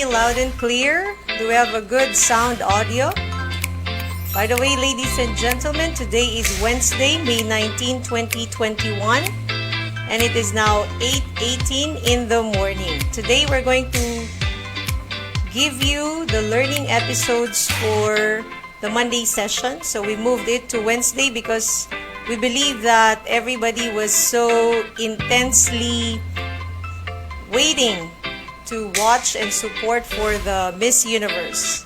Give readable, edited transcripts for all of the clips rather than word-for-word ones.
me loud and clear? Do we have a good sound audio? By the way, ladies and gentlemen, today is Wednesday, May 19, 2021, and it is now 8:18 in the morning. Today, we're going to give you the learning episodes for the Monday session. So we moved it to Wednesday because we believe that everybody was so intensely waiting to watch and support for the Miss Universe.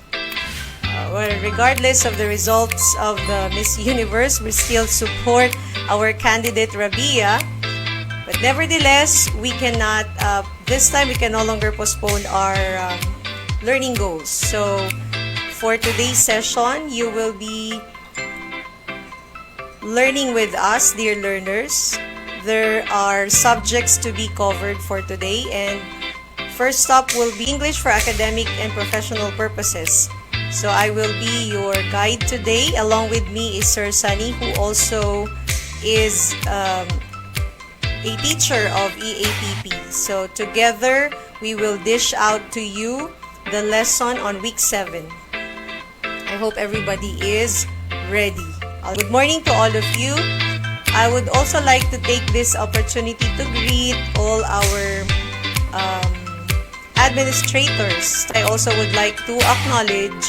Regardless of the results of the Miss Universe, we still support our candidate Rabia. But nevertheless, we cannot, this time we can no longer postpone our learning goals. So for today's session, you will be learning with us, dear learners. There are subjects to be covered for today, and first up will be English for academic and professional purposes. So I will be your guide today. Along with me is Sir Sunny, who also is a teacher of EAPP. So together, we will dish out to you the lesson on week 7. I hope everybody is ready. Good morning to all of you. I would also like to take this opportunity to greet all our administrators. I also would like to acknowledge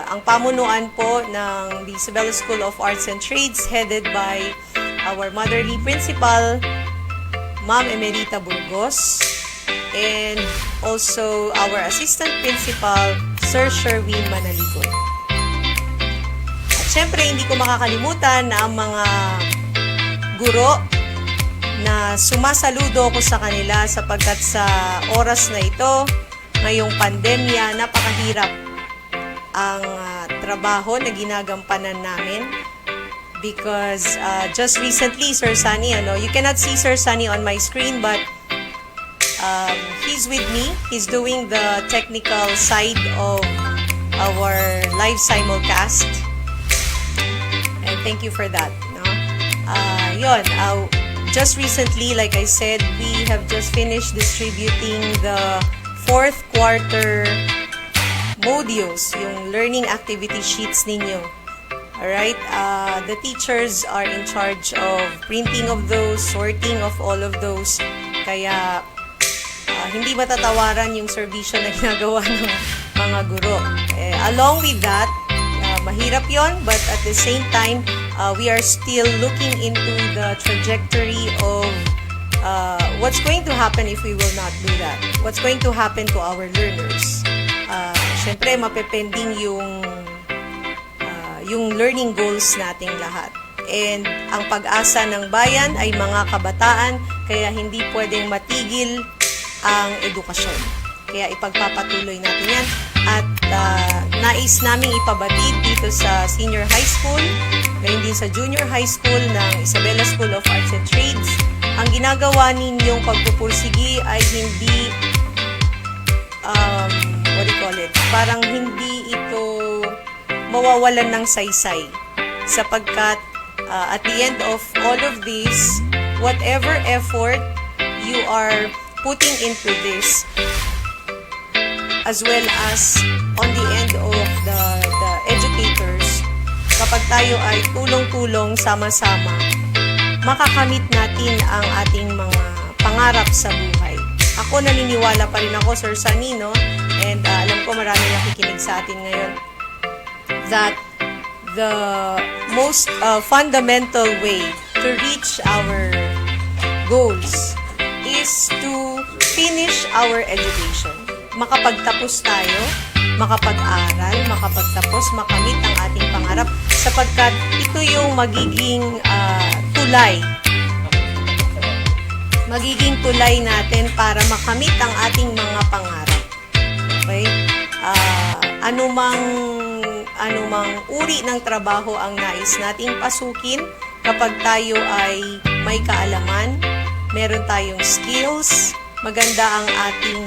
ang pamunuan po ng the Isabela School of Arts and Trades headed by our motherly principal, Ma'am Emerita Burgos, and also our assistant principal, Sir Sherwin Manaligon. Siyempre, hindi ko makakalimutan na ang mga guro na sumasaludo ko sa kanila sapagkat sa oras na ito, ngayong pandemya, napakahirap ang trabaho na ginagampanan namin. Because just recently, Sir Sunny, you cannot see Sir Sunny on my screen, but he's with me. He's doing the technical side of our live simulcast. And thank you for that. No? Just recently, like I said, we have just finished distributing the 4th quarter modules, yung learning activity sheets ninyo. Alright? The teachers are in charge of printing of those, sorting of all of those. Kaya, hindi matatawaran yung serbisyo na ginagawa ng mga guro. Along with that, mahirap yon, but at the same time, we are still looking into the trajectory of what's going to happen if we will not do that. What's going to happen to our learners. Siyempre, mapepending yung learning goals nating lahat. And ang pag-asa ng bayan ay mga kabataan, kaya hindi pwedeng matigil ang edukasyon. Kaya ipagpapatuloy natin yan. At nais naming ipabatid dito sa senior high school, ngayon din sa junior high school ng Isabela School of Arts and Trades. Ang ginagawa ninyong pagpupursigi ay hindi, parang hindi ito mawawalan ng saysay. Sapagkat at the end of all of this, whatever effort you are putting into this, as well as on the end of the educators, kapag tayo ay tulong-tulong, sama-sama, makakamit natin ang ating mga pangarap sa buhay. Ako, naniniwala pa rin ako, Sir Sunny, no? And alam ko marami nakikinig sa atin ngayon, that the most fundamental way to reach our goals is to finish our education. Makapagtapos tayo, makapag-aral, makapagtapos, makamit ang ating pangarap sapagkat ito yung magiging tulay. Magiging tulay natin para makamit ang ating mga pangarap. Okay? Anumang uri ng trabaho ang nais nating pasukin, kapag tayo ay may kaalaman, meron tayong skills, maganda ang ating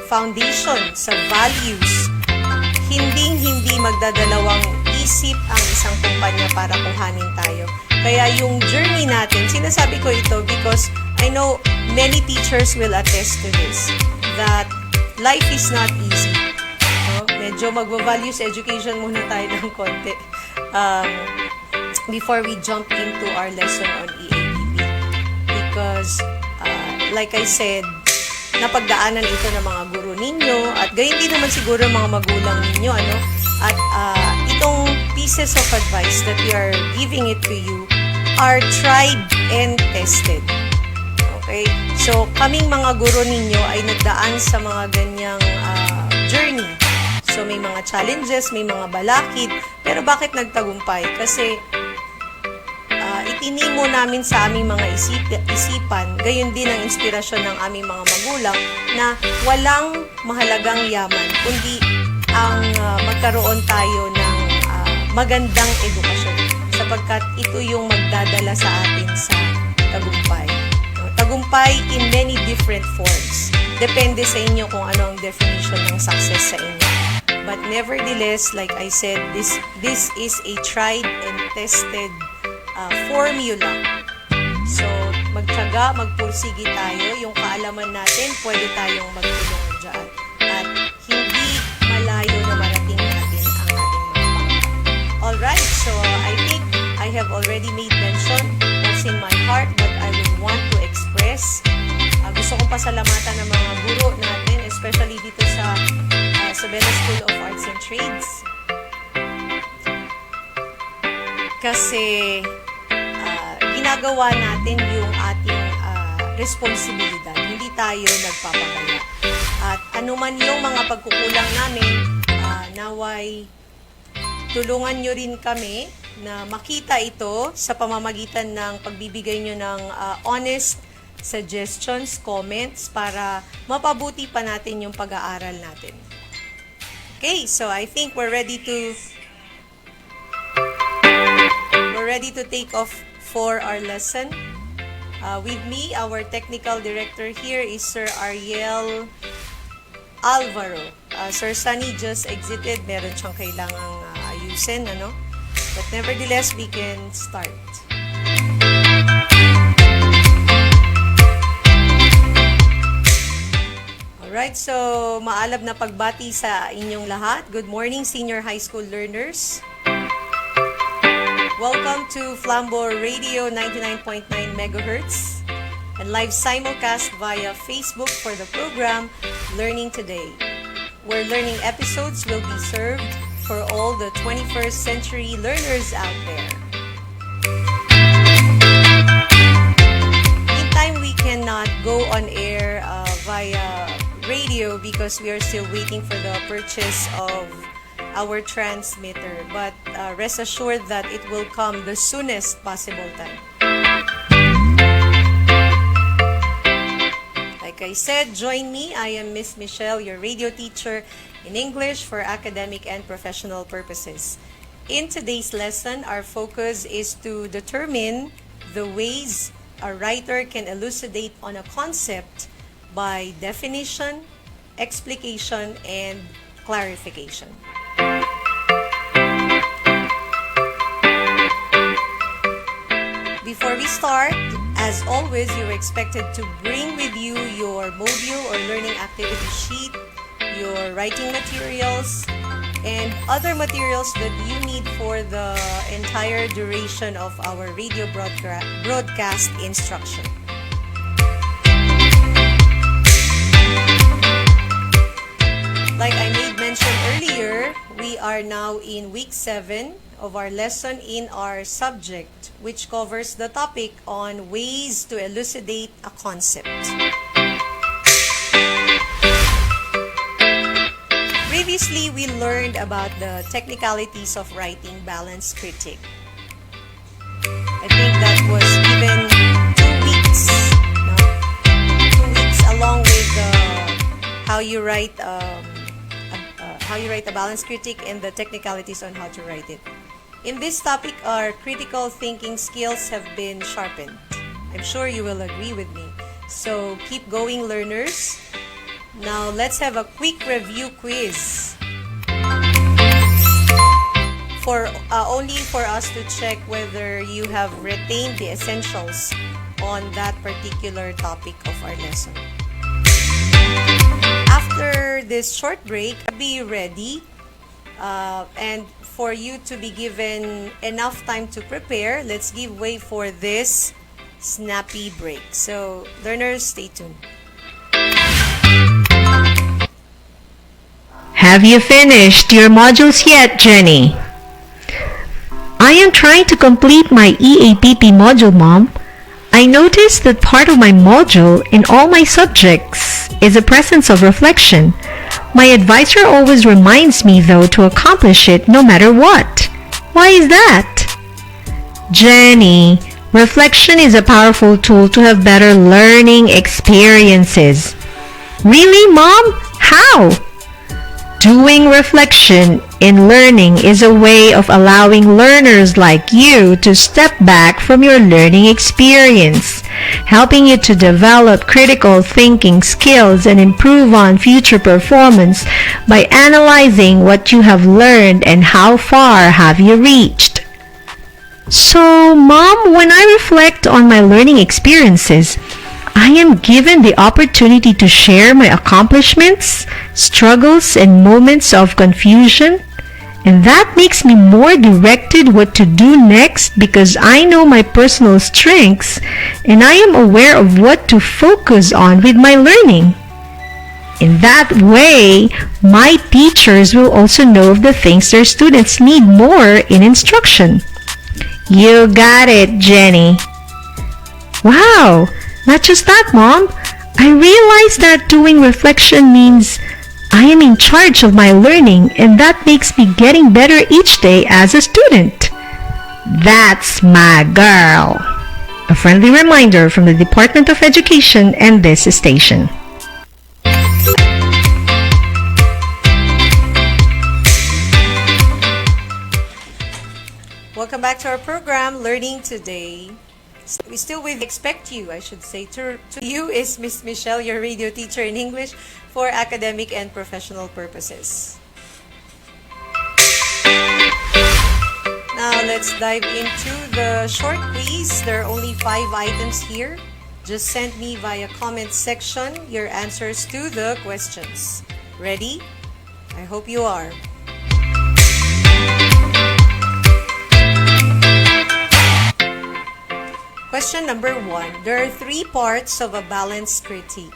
foundation sa values, hindi magdadalawang isip ang isang kumpanya para kuhanin tayo. Kaya yung journey natin, sinasabi ko ito because I know many teachers will attest to this, that life is not easy. No? Medyo magva-values education muna tayo ng konti before we jump into our lesson on EAPP. Because, like I said, napagdaanan ito ng mga guro ninyo at gayon din naman siguro mga magulang ninyo, ano? At itong pieces of advice that we are giving it to you are tried and tested. Okay? So, kaming mga guro ninyo ay nagdaan sa mga ganyang journey. So, may mga challenges, may mga balakid, pero bakit nagtagumpay? Kasi itinimo namin sa aming mga isipan, gayon din ang inspirasyon ng aming mga magulang na walang mahalagang yaman, kundi ang magkaroon tayo ng magandang edukasyon sapagkat ito yung magdadala sa atin sa tagumpay. Tagumpay in many different forms. Depende sa inyo kung ano ang definition ng success sa inyo. But nevertheless, like I said, this is a tried and tested formula. So, magtiyaga, magpursigi tayo. Yung kaalaman natin, pwede tayong magtulungan dyan. At hindi malayo na marating natin ang ating mga pangarap. Alright, so I think I have already made mention what's in my heart, what I would want to express. Gusto kong pasalamatan ng mga guro natin, especially dito sa Sabena School of Arts and Trades. Kasi ginagawa natin yung ating responsibilidad. Hindi tayo nagpapabaya. At anuman yung mga pagkukulang namin, naway tulungan nyo rin kami na makita ito sa pamamagitan ng pagbibigay nyo ng honest suggestions, comments, para mapabuti pa natin yung pag-aaral natin. Okay, so I think we're ready to take off for our lesson. With me, our technical director here is Sir Ariel Alvaro. Sir Sunny just exited. Meron siyang kailangang ayusin, ano? But nevertheless, we can start. Alright, so maalab na pagbati sa inyong lahat. Good morning, senior high school learners. Welcome to Flambeau Radio 99.9 MHz and live simulcast via Facebook for the program Learning Today, where learning episodes will be served for all the 21st century learners out there. In time, we cannot go on air via radio because we are still waiting for the purchase of our transmitter, but rest assured that it will come the soonest possible time. Like I said, join me. I am Miss Michelle, your radio teacher in English for academic and professional purposes. In today's lesson, our focus is to determine the ways a writer can elucidate on a concept by definition, explication, and clarification. Before we start, as always, you're expected to bring with you your module or learning activity sheet, your writing materials, and other materials that you need for the entire duration of our radio broadcast instruction. Like I made mention earlier, we are now in week 7 of our lesson in our subject, which covers the topic on ways to elucidate a concept. Previously, we learned about the technicalities of writing balanced critique. I think that was given 2 weeks, no? 2 weeks along with how you write a balanced critique and the technicalities on how to write it. In this topic, our critical thinking skills have been sharpened. I'm sure you will agree with me. So keep going, learners. Now let's have a quick review quiz. Only for us to check whether you have retained the essentials on that particular topic of our lesson. After this short break, be ready and for you to be given enough time to prepare, let's give way for this snappy break. So, learners, stay tuned. Have you finished your modules yet, Jenny? I am trying to complete my EAPP module, Mom. I noticed that part of my module in all my subjects is a presence of reflection. My advisor always reminds me, though, to accomplish it no matter what. Why is that? Jenny, reflection is a powerful tool to have better learning experiences. Really, Mom? How? Doing reflection in learning is a way of allowing learners like you to step back from your learning experience, helping you to develop critical thinking skills and improve on future performance by analyzing what you have learned and how far have you reached. So, Mom, when I reflect on my learning experiences, I am given the opportunity to share my accomplishments, struggles, and moments of confusion. And that makes me more directed what to do next because I know my personal strengths and I am aware of what to focus on with my learning. In that way, my teachers will also know of the things their students need more in instruction. You got it, Jenny. Wow! Not just that, Mom. I realize that doing reflection means I am in charge of my learning and that makes me getting better each day as a student. That's my girl. A friendly reminder from the Department of Education and this station. Welcome back to our program, Learning Today. We still with expect you, I should say. To you is Miss Michelle, your radio teacher in English for academic and professional purposes. Now, let's dive into the short quiz. There are only 5 items here. Just send me via comment section your answers to the questions. Ready? I hope you are. Question number 1. There are 3 parts of a balanced critique.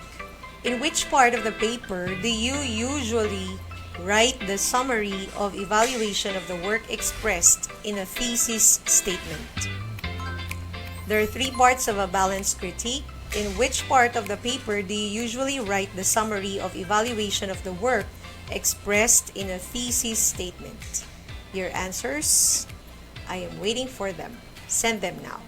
In which part of the paper do you usually write the summary of evaluation of the work expressed in a thesis statement? There are 3 parts of a balanced critique. In which part of the paper do you usually write the summary of evaluation of the work expressed in a thesis statement? Your answers, I am waiting for them. Send them now.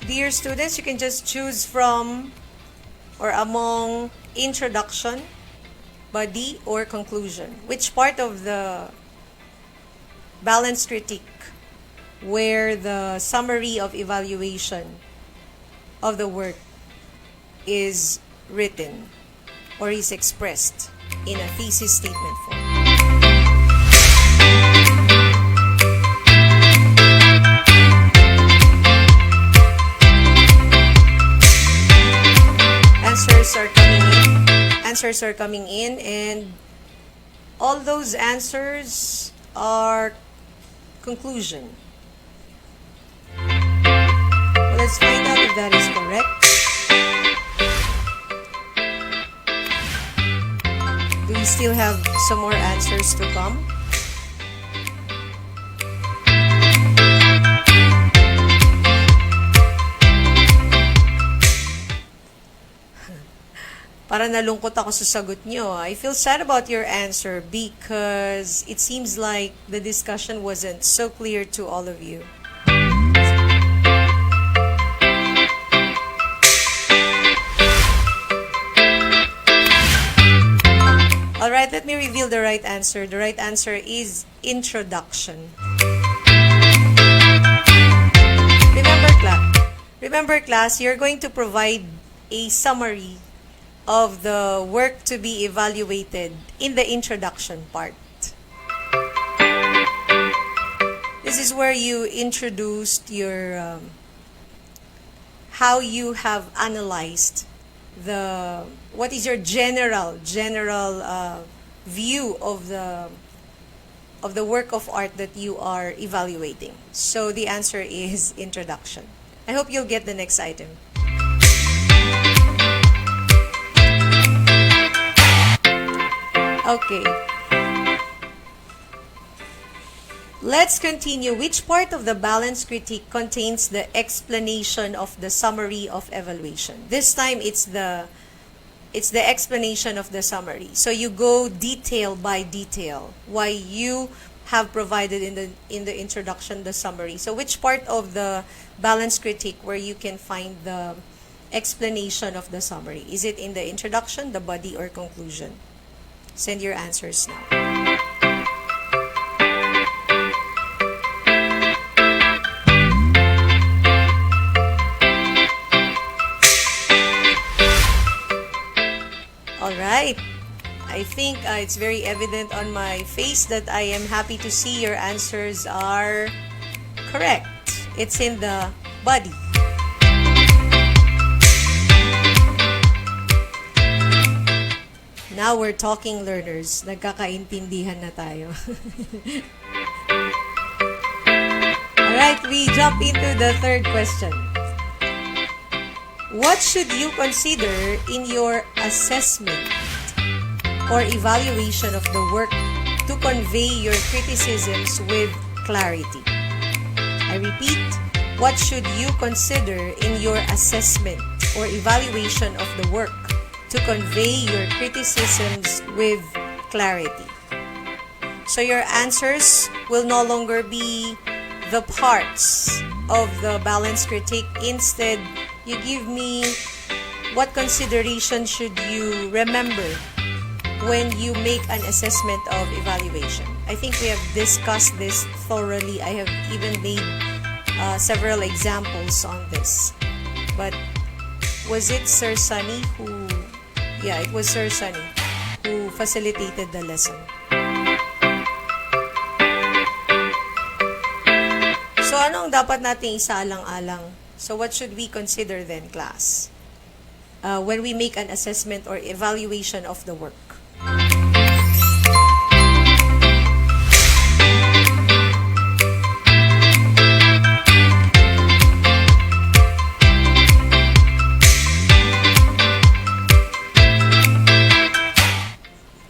Dear students, you can just choose from or among introduction, body, or conclusion. Which part of the balanced critique where the summary of evaluation of the work is written or is expressed in a thesis statement form? Answers are coming in, and all those answers are conclusion. Well, let's find out if that is correct. Do we still have some more answers to come? Para nalungkot ako sa sagot nyo. I feel sad about your answer because it seems like the discussion wasn't so clear to all of you. Alright, let me reveal the right answer. The right answer is introduction. Remember, class, you're going to provide a summary of the work to be evaluated in the introduction part. This is where you introduced your how you have analyzed what is your general view of the work of art that you are evaluating. So the answer is introduction. I hope you'll get the next item. Okay. Let's continue. Which part of the balance critique contains the explanation of the summary of evaluation? This time it's the explanation of the summary. So you go detail by detail why you have provided in the introduction the summary. So which part of the balance critique where you can find the explanation of the summary? Is it in the introduction, the body, or conclusion? Send your answers now. Alright, I think it's very evident on my face that I am happy to see your answers are correct. It's in the body. Now we're talking, learners. Nagkakaintindihan na tayo. Alright, we jump into the third question. What should you consider in your assessment or evaluation of the work to convey your criticisms with clarity? I repeat, what should you consider in your assessment or evaluation of the work to convey your criticisms with clarity? So your answers will no longer be the parts of the balance critique. Instead, you give me what consideration should you remember when you make an assessment of evaluation. I think we have discussed this thoroughly. I have even made several examples on this. But was it Sir Sunny who... Yeah, it was Sir Sunny who facilitated the lesson. So, ano ang dapat nating isaalang-alang? So, what should we consider then, class? When we make an assessment or evaluation of the work?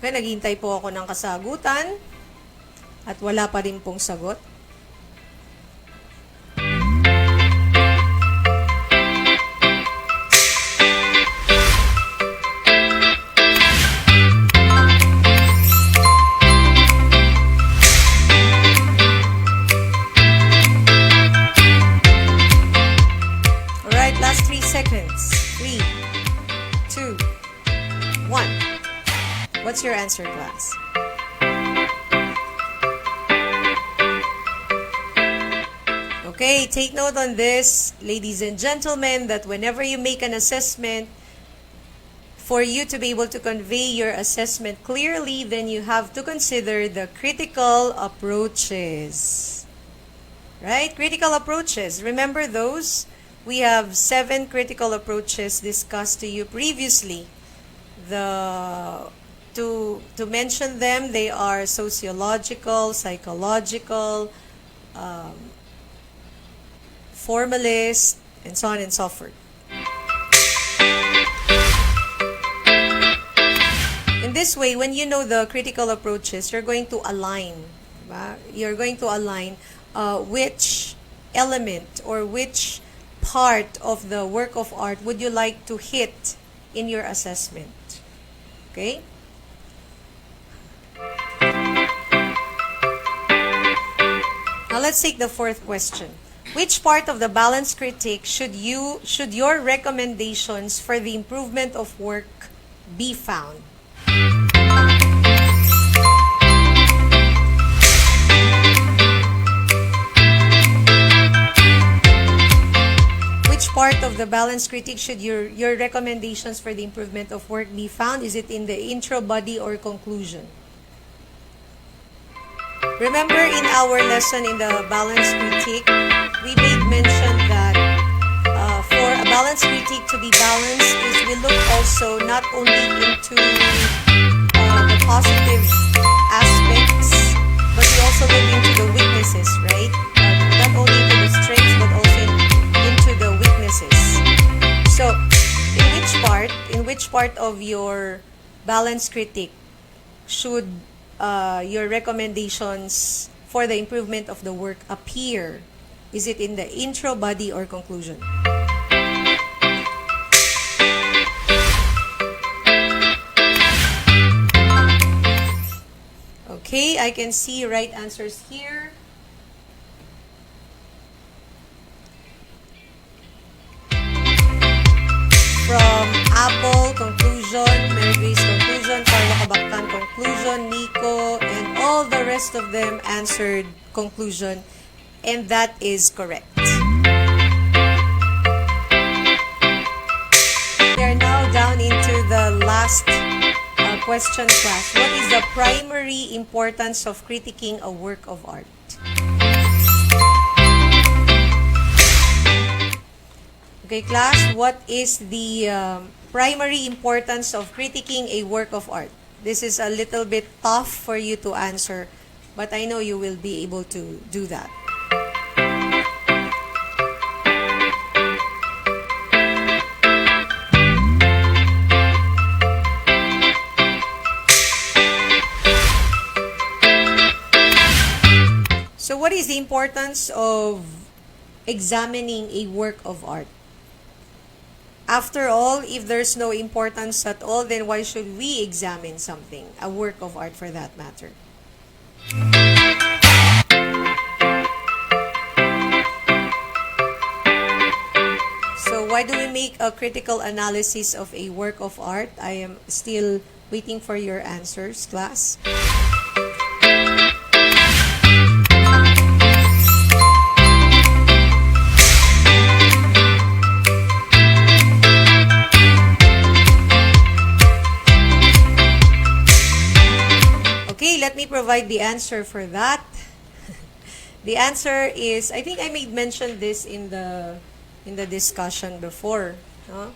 Okay, naghihintay po ako ng kasagutan at wala pa rin pong sagot. Alright, last 3 seconds. 3, 2, 1. What's your answer, class? Okay, take note on this, ladies and gentlemen, that whenever you make an assessment, for you to be able to convey your assessment clearly, then you have to consider the critical approaches. Right? Critical approaches. Remember those? We have 7 critical approaches discussed to you previously. To mention them, they are sociological, psychological, formalist, and so on and so forth. In this way, when you know the critical approaches, you're going to align. Diba? You're going to align which element or which part of the work of art would you like to hit in your assessment. Okay? Now let's take the fourth question. Which part of the balance critique should your recommendations for the improvement of work be found? Which part the balance critique should your recommendations for the improvement of work be found? Is it in the intro, body, or conclusion? Remember in our lesson in the balance critique, we made mention that for a balance critique to be balanced is we look also not only into the positive aspects, but we also look into the weaknesses, right? Not only into the strengths, but also into the weaknesses. So, in which part of your balance critique should your recommendations for the improvement of the work appear? Is it in the intro, body, or conclusion? Okay, I can see right answers here. From Apple, conclusion, Mary Grace, conclusion, Carla Kabaktan, conclusion, Nico, and all the rest of them answered conclusion, and that is correct. We are now down into the last question, class. What is the primary importance of critiquing a work of art? Okay, class, what is the primary importance of critiquing a work of art? This is a little bit tough for you to answer, but I know you will be able to do that. So what is the importance of examining a work of art? After all, if there's no importance at all, then why should we examine something, a work of art for that matter? So why do we make a critical analysis of a work of art? I am still waiting for your answers, class. Let me provide the answer for that. The answer is, I think I made mention this in the discussion before. No?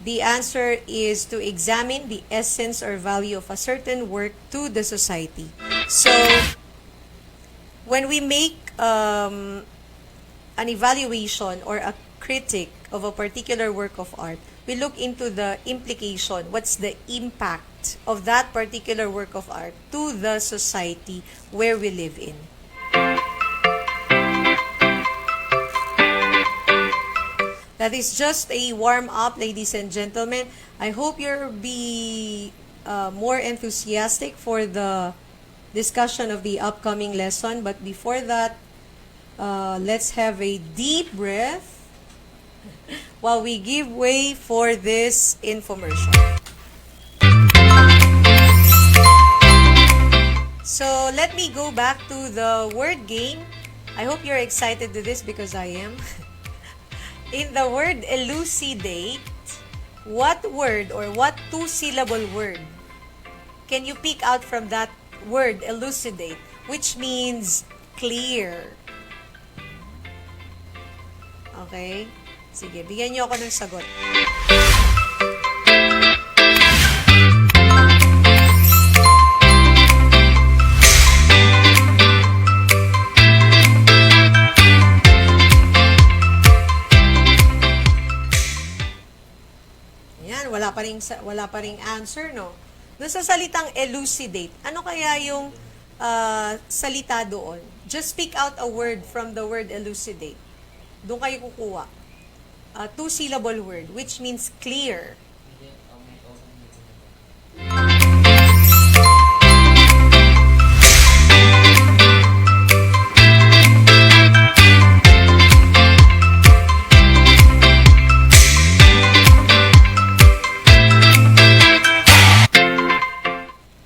The answer is to examine the essence or value of a certain work to the society. So, when we make an evaluation or a critic of a particular work of art, we look into the implication. What's the impact of that particular work of art to the society where we live in? That is just a warm-up, ladies and gentlemen. I hope you'll be more enthusiastic for the discussion of the upcoming lesson. But before that, let's have a deep breath while we give way for this infomercial. So let me go back to the word game. I hope you're excited to this because I am. In the word elucidate, what word or what two-syllable word can you pick out from that word elucidate, which means clear? Okay? Sige, bigyan niyo ako ng sagot. Yan, wala pa ring answer, no? Doon sa salitang elucidate, ano kaya yung salita doon? Just pick out a word from the word elucidate. Doon kayo kukuha. Two-syllable word, which means clear.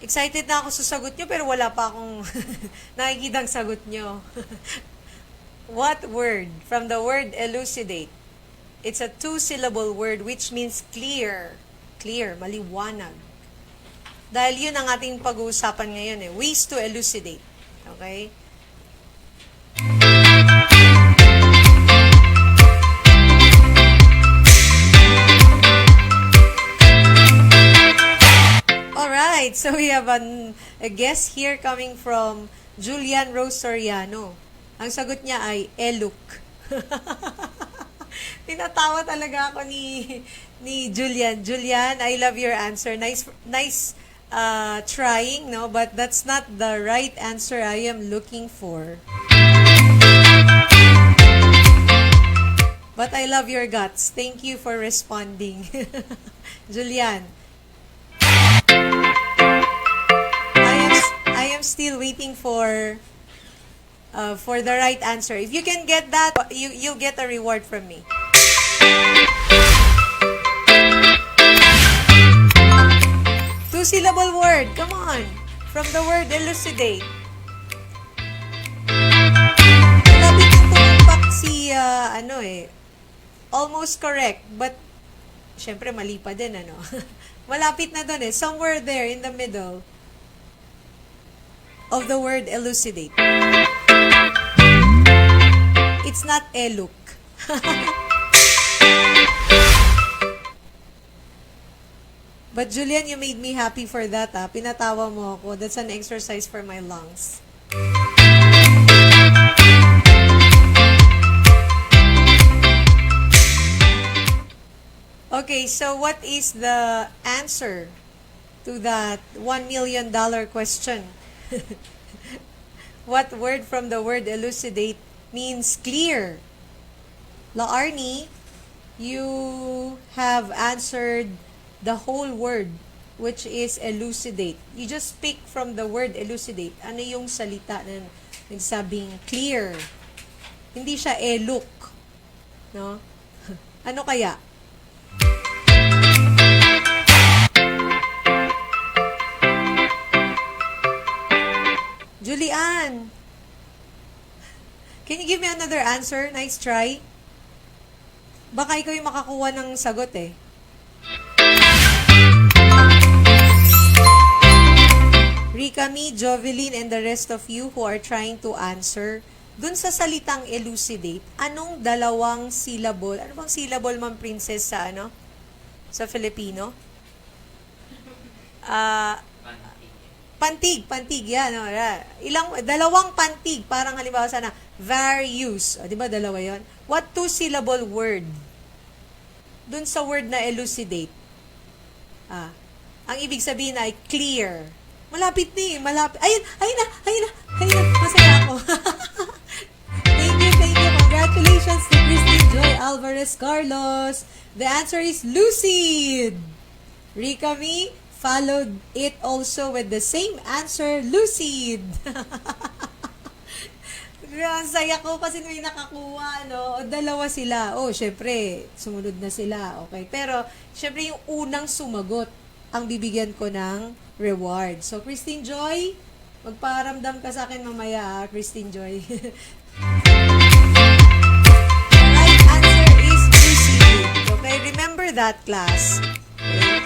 Excited na ako sa sagot nyo, pero wala pa akong nakikitang sagot nyo. What word from the word elucidate? It's a two-syllable word which means clear. Clear, maliwanag. Dahil yun ang ating pag-uusapan ngayon ways to elucidate. Okay? Alright, so we have a guest here coming from Julian Rose Soriano. Ang sagot niya ay Eluk. Tinatawa talaga ako ni Julian. Julian, I love your answer. Nice trying, no? But that's not the right answer I am looking for. But I love your guts. Thank you for responding. Julian. I am still waiting for the right answer. If you can get that, you'll get a reward from me. Two-syllable word. Come on. From the word elucidate. Malapit yung tumumpak si, almost correct. But, syempre, mali pa din, Malapit na dun Somewhere there in the middle of the word elucidate. It's not eluk. But Julian, you made me happy for that. Pinatawa mo ako. That's an exercise for my lungs. Okay, so what is the answer to that $1 million question? What word from the word elucidate means clear? La Arnie, you have answered the whole word, which is elucidate. You just pick from the word elucidate. Ano yung salita na nagsabing clear? Hindi siya eluk. No? Ano kaya? Julian, can you give me another answer? Nice try. Baka ikaw yung makakuha ng sagot Rikami, Jovelyn, and the rest of you who are trying to answer, dun sa salitang elucidate, anong dalawang syllable? Ano bang syllable, Ma'am Princess, sa Filipino? Pantig, yan. Dalawang pantig, parang halimbawa sana, various. Di ba dalawa yon? What two-syllable word? Dun sa word na elucidate. Ang ibig sabihin ay clear. Malapit malapit. Ayun na. Masaya ako. Thank you. Congratulations to Christine Joy Alvarez Carlos. The answer is lucid. Rikami followed it also with the same answer, lucid. Ang saya ko kasi may nakakuha, dalawa sila. Syempre, sumunod na sila. Okay. Pero, syempre, yung unang sumagot ang bibigyan ko ng reward. So, Christine Joy, magparamdam ka sa akin mamaya, Christine Joy. The right answer is lucid. Okay, remember that, class. Okay.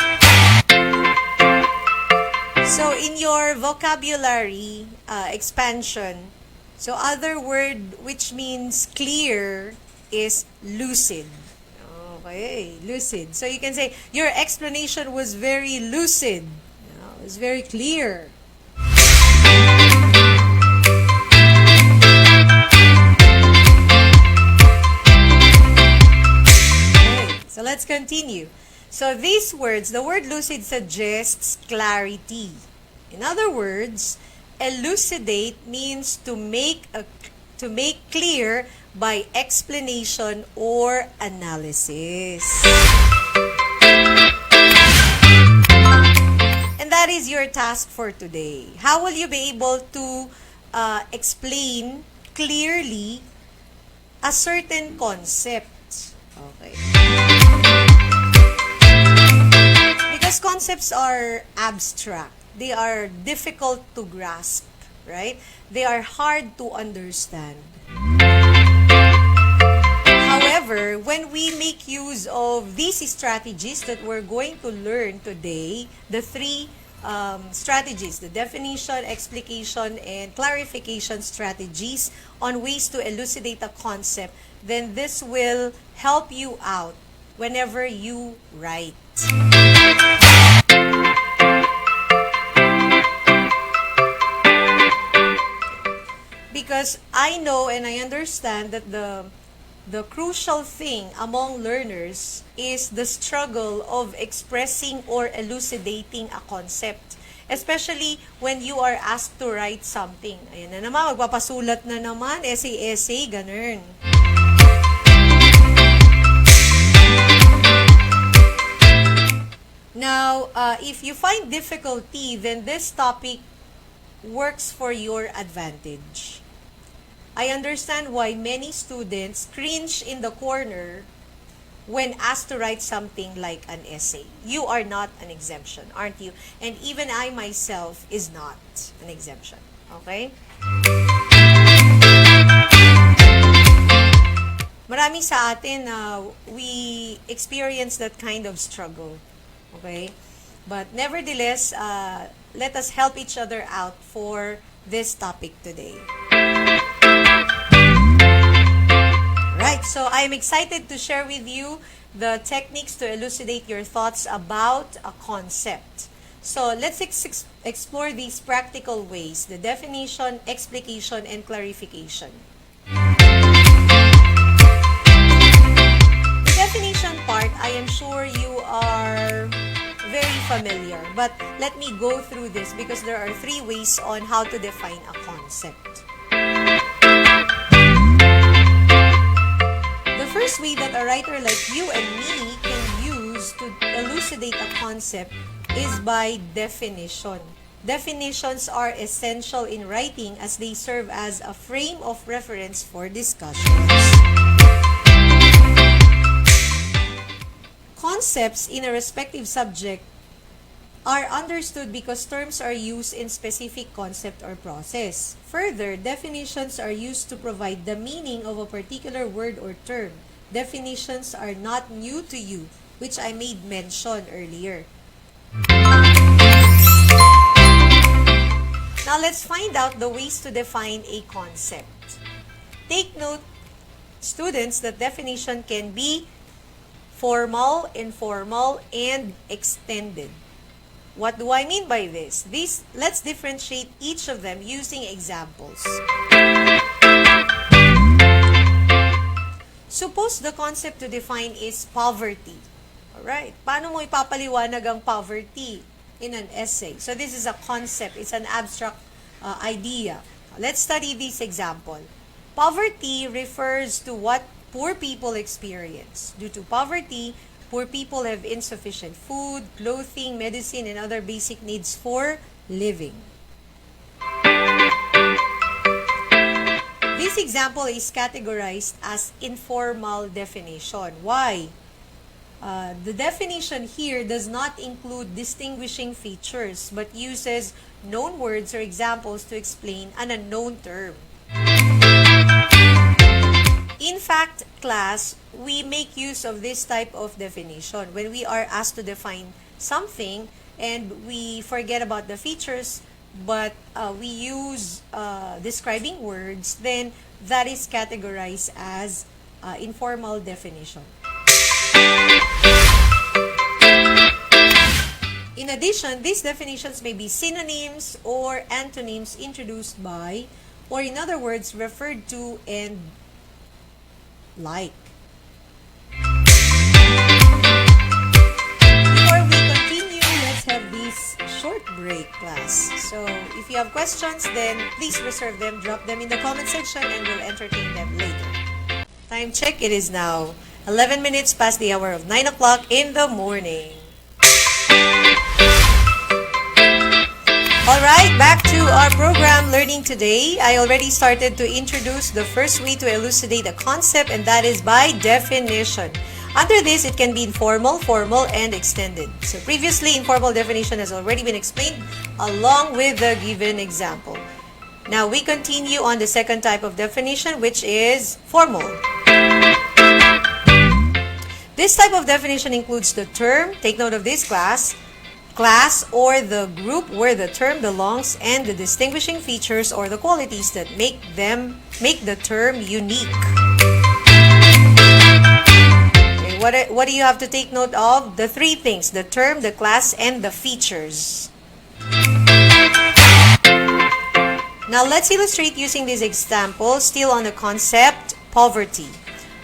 So, in your vocabulary expansion, so other word which means clear is lucid. Okay, lucid. So, you can say, your explanation was very lucid. It was very clear. Okay, so let's continue. So these words, the word lucid suggests clarity. In other words, elucidate means to make clear by explanation or analysis. And that is your task for today. How will you be able to explain clearly a certain concept? Okay. Because concepts are abstract. They are difficult to grasp, right? They are hard to understand. However, However, when we make use of these strategies that we're going to learn today, the three strategies, the definition, explication, and clarification strategies on ways to elucidate a concept, then this will help you out whenever you write. Because I know and I understand that the crucial thing among learners is the struggle of expressing or elucidating a concept. Especially when you are asked to write something. Ayan na naman, magpapasulat na naman, essay, ganun. Now, if you find difficulty, then this topic works for your advantage. I understand why many students cringe in the corner when asked to write something like an essay. You are not an exemption, aren't you? And even I myself is not an exemption. Okay? Marami sa atin we experience that kind of struggle. Okay? But nevertheless, let us help each other out for this topic today. Right, so I'm excited to share with you the techniques to elucidate your thoughts about a concept. So let's explore these practical ways, the definition, explication, and clarification. The definition part, I am sure you are very familiar, but let me go through this because there are three ways on how to define a concept. The first way that a writer like you and me can use to elucidate a concept is by definition. Definitions are essential in writing as they serve as a frame of reference for discussions. Concepts in a respective subject are understood because terms are used in specific concept or process. Further, definitions are used to provide the meaning of a particular word or term. Definitions are not new to you, which I made mention earlier. Now let's find out the ways to define a concept. Take note, students, that definition can be formal, informal, and extended. What do I mean by this? Let's differentiate each of them using examples. Suppose the concept to define is poverty. Alright, paano mo ipapaliwanag ang poverty in an essay? So this is a concept, it's an abstract idea. Let's study this example. Poverty refers to what poor people experience. Due to poverty, poor people have insufficient food, clothing, medicine, and other basic needs for living. This example is categorized as informal definition. Why? The definition here does not include distinguishing features but uses known words or examples to explain an unknown term. In fact, class, we make use of this type of definition. When we are asked to define something and we forget about the features, but we use describing words, then that is categorized as informal definition. In addition, these definitions may be synonyms or antonyms introduced by, or in other words, referred to and like. Before we continue, let's have this short break, class. So, if you have questions, then please reserve them, drop them in the comment section, and we'll entertain them later. Time check, it is now 11 minutes past the hour of 9 o'clock in the morning. Alright, back to our program, Learning Today. I already started to introduce the first way to elucidate a concept, and that is by definition. Under this, it can be informal, formal, and extended. So previously, informal definition has already been explained along with the given example. Now, we continue on the second type of definition, which is formal. This type of definition includes the term, take note of this class or the group where the term belongs, and the distinguishing features or the qualities that make the term unique. Okay, what do you have to take note of? The three things: the term, the class, and the features. Now let's illustrate using this example, still on the concept poverty.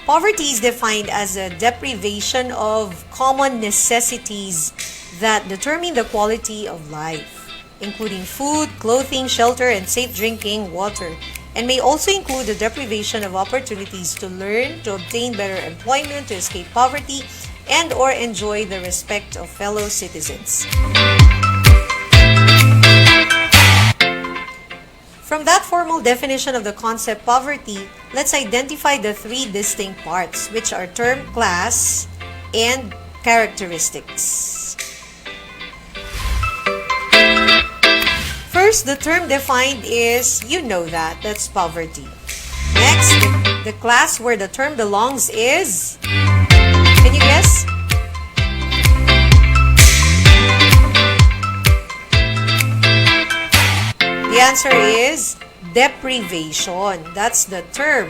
Poverty is defined as a deprivation of common necessities that determine the quality of life, including food, clothing, shelter, and safe drinking water, and may also include the deprivation of opportunities to learn, to obtain better employment, to escape poverty, and or enjoy the respect of fellow citizens. From that formal definition of the concept poverty, let's identify the three distinct parts, which are term, class, and characteristics. First, the term defined is, you know that's poverty. Next, the class where the term belongs is, can you guess? The answer is deprivation. That's the term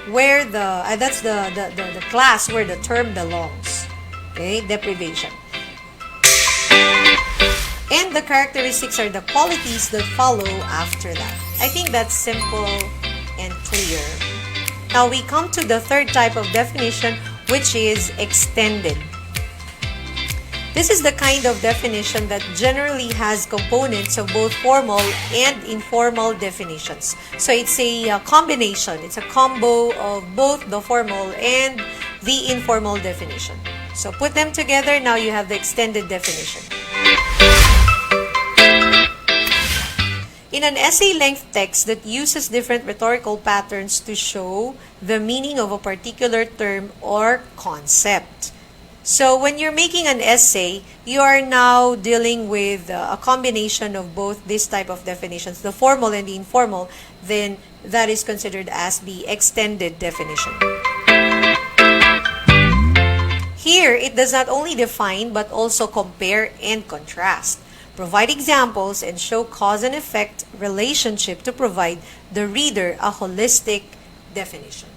where that's the class where the term belongs. Okay, deprivation. And the characteristics are the qualities that follow after that. I think that's simple and clear. Now we come to the third type of definition, which is extended. This is the kind of definition that generally has components of both formal and informal definitions. So it's a combination. It's a combo of both the formal and the informal definition. So put them together, now you have the extended definition. In an essay-length text that uses different rhetorical patterns to show the meaning of a particular term or concept. So when you're making an essay, you are now dealing with a combination of both this type of definitions, the formal and the informal, then that is considered as the extended definition. Here, it does not only define but also compare and contrast, provide examples, and show cause and effect relationship to provide the reader a holistic definition.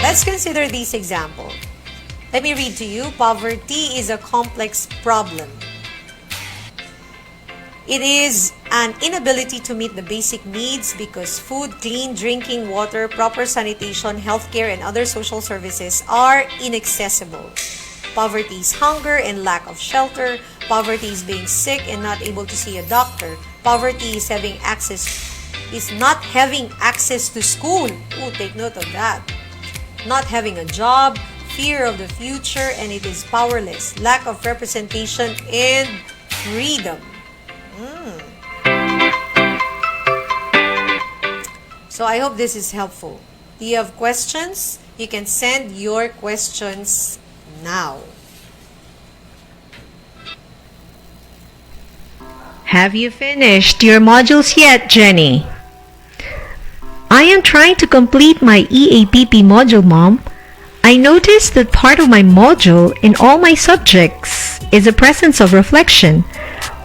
Let's consider this example. Let me read to you. Poverty is a complex problem. It is an inability to meet the basic needs because food, clean drinking water, proper sanitation, healthcare, and other social services are inaccessible. Poverty is hunger and lack of shelter. Poverty is being sick and not able to see a doctor. Poverty is not having access to school. Ooh, take note of that. Not having a job, fear of the future, and it is powerless. Lack of representation and freedom. So I hope this is helpful. Do you have questions? You can send your questions now. Have you finished your modules yet, Jenny? I am trying to complete my EAPP module, Mom. I noticed that part of my module in all my subjects is a presence of reflection.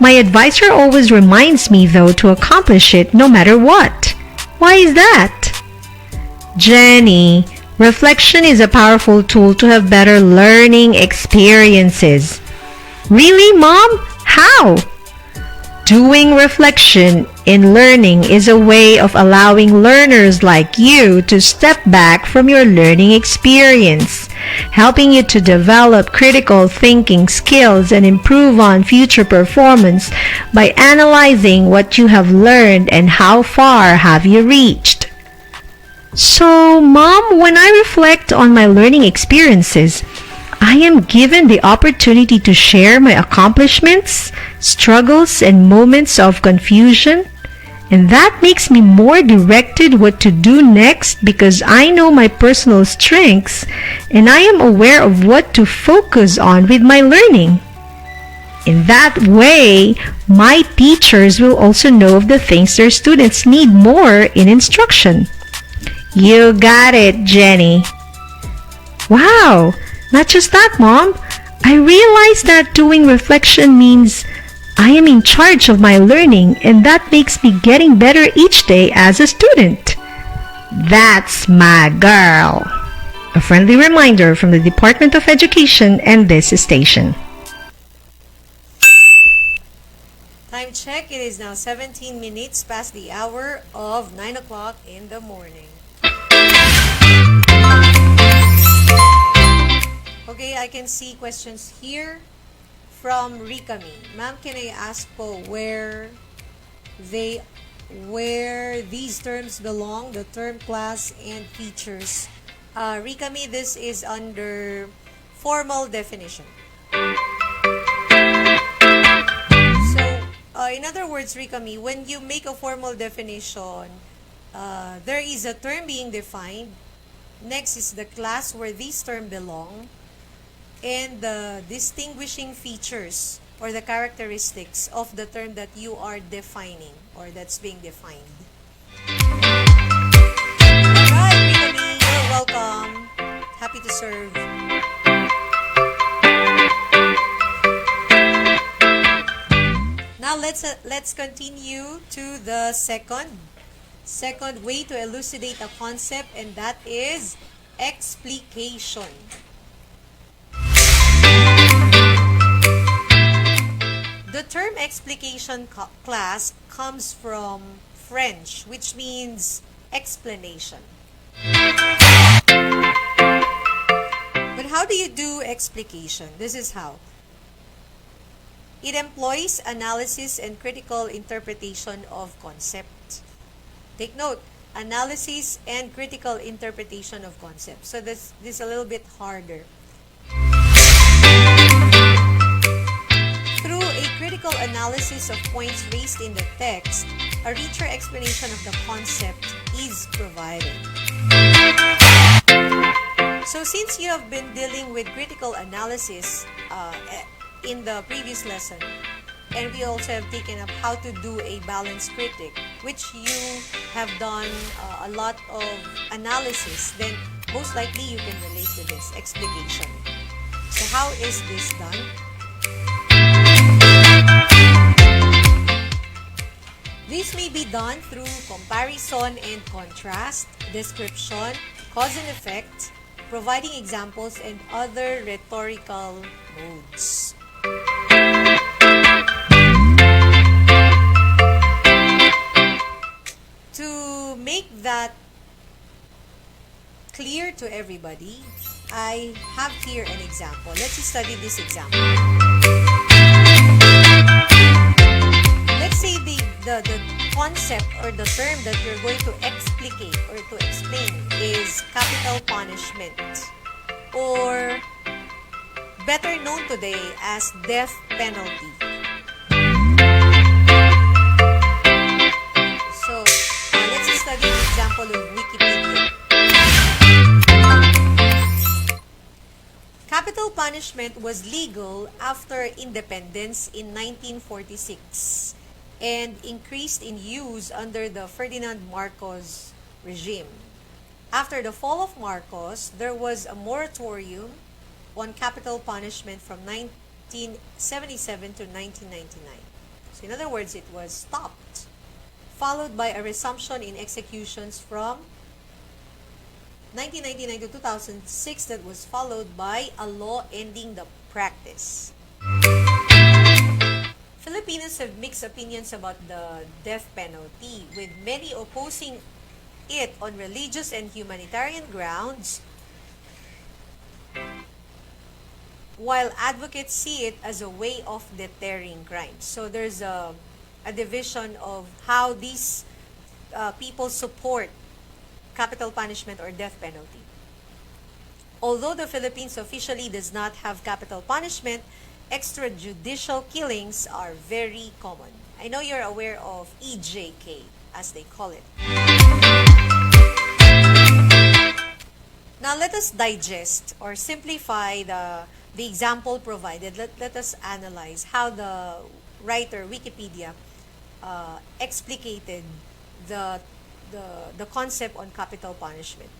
My advisor always reminds me, though, to accomplish it no matter what. Why is that? Jenny, reflection is a powerful tool to have better learning experiences. Really, Mom? How? Doing reflection in learning is a way of allowing learners like you to step back from your learning experience, helping you to develop critical thinking skills and improve on future performance by analyzing what you have learned and how far have you reached. So, Mom, when I reflect on my learning experiences, I am given the opportunity to share my accomplishments, struggles, and moments of confusion. And that makes me more directed what to do next because I know my personal strengths and I am aware of what to focus on with my learning. In that way, my teachers will also know of the things their students need more in instruction. You got it, Jenny. Wow! Not just that, Mom. I realize that doing reflection means I am in charge of my learning and that makes me getting better each day as a student. That's my girl. A friendly reminder from the Department of Education and this station. Time check, it is now 17 minutes past the hour of 9 o'clock in the morning. Okay, I can see questions here from Rikami. Ma'am, can I ask po where these terms belong, the term, class, and features? Rikami, this is under formal definition. So, in other words, Rikami, when you make a formal definition, there is a term being defined. Next is the class where these terms belong, and the distinguishing features or the characteristics of the term that you are defining or that's being defined. Alright, Rikami, you're welcome. Happy to serve. Now let's continue to the second way to elucidate a concept, and that is explication. The term explication class comes from French, which means explanation. But how do you do explication? This is how. It employs analysis and critical interpretation of concept. Take note, analysis and critical interpretation of concept. So this is a little bit harder. Through a critical analysis of points raised in the text, a richer explanation of the concept is provided. So since you have been dealing with critical analysis in the previous lesson, and we also have taken up how to do a balanced critic, which you have done a lot of analysis, then most likely you can relate to this explication. So how is this done? This may be done through comparison and contrast, description, cause and effect, providing examples, and other rhetorical modes. To make that clear to everybody, I have here an example. Let's study this example. Let's say the concept or the term that you're going to explicate or to explain is capital punishment, or better known today as death penalty. So, let's study the example of Wikipedia. Capital punishment was legal after independence in 1946 and increased in use under the Ferdinand Marcos regime. After the fall of Marcos, there was a moratorium on capital punishment from 1977 to 1999. So in other words, it was stopped, followed by a resumption in executions from 1999 to 2006 that was followed by a law ending the practice. Filipinos have mixed opinions about the death penalty, with many opposing it on religious and humanitarian grounds, while advocates see it as a way of deterring crime. So there's a division of how these people support capital punishment or death penalty. Although the Philippines officially does not have capital punishment, extrajudicial killings are very common. I know you're aware of EJK, as they call it. Now let us digest or simplify the example provided. Let us analyze how the writer Wikipedia explicated the concept on capital punishment.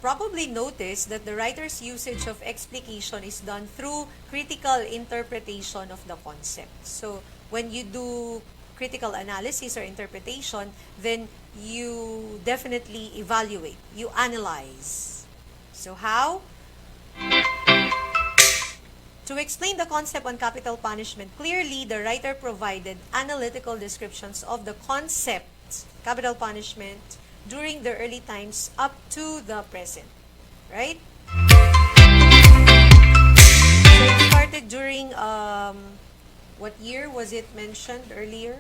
probably noticed that the writer's usage of explication is done through critical interpretation of the concept. So, when you do critical analysis or interpretation, then you definitely evaluate, you analyze. So, how? To explain the concept on capital punishment, clearly the writer provided analytical descriptions of the concept, capital punishment, during the early times up to the present. Right? So it started during, what year was it mentioned earlier?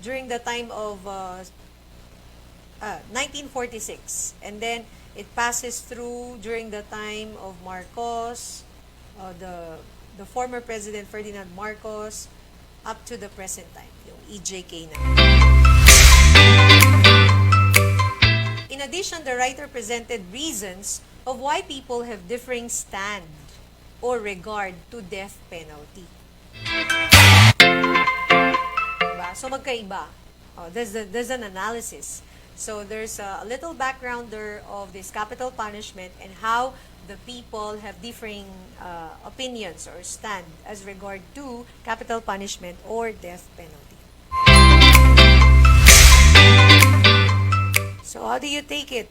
During the time of 1946. And then it passes through during the time of Marcos, the former President Ferdinand Marcos, up to the present time, yung EJK na. In addition, the writer presented reasons of why people have differing stand or regard to death penalty. Diba? So magkaiba. There's an analysis. So there's a little backgrounder of this capital punishment and how the people have differing opinions or stand as regard to capital punishment or death penalty. So how do you take it?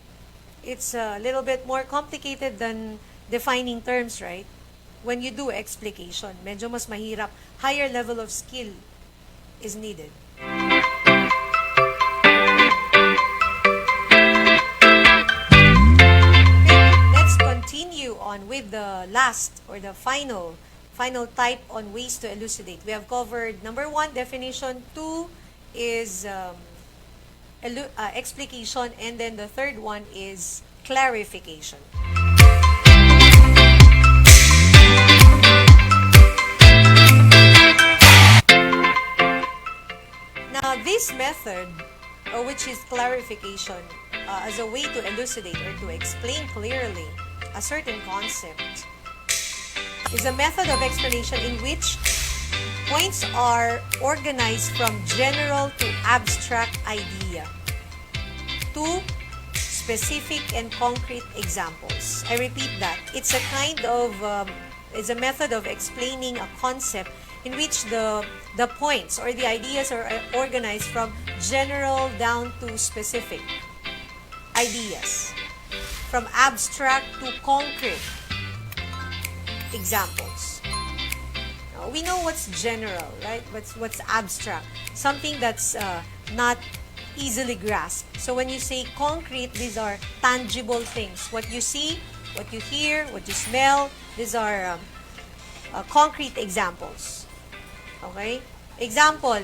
It's a little bit more complicated than defining terms, right? When you do explication, medyo mas mahirap. Higher level of skill is needed. Continue on with the last or the final type on ways to elucidate. We have covered number 1, definition. 2 is explication, and then the third one is clarification. Now, this method, which is clarification, as a way to elucidate or to explain clearly a certain concept, is a method of explanation in which points are organized from general to abstract idea to specific and concrete examples. I repeat that. It's a kind of, it's a method of explaining a concept in which the points or the ideas are organized from general down to specific ideas, from abstract to concrete examples. Now, we know what's general, right? What's abstract? Something that's not easily grasped. So when you say concrete, these are tangible things. What you see, what you hear, what you smell, these are concrete examples. Okay? Example,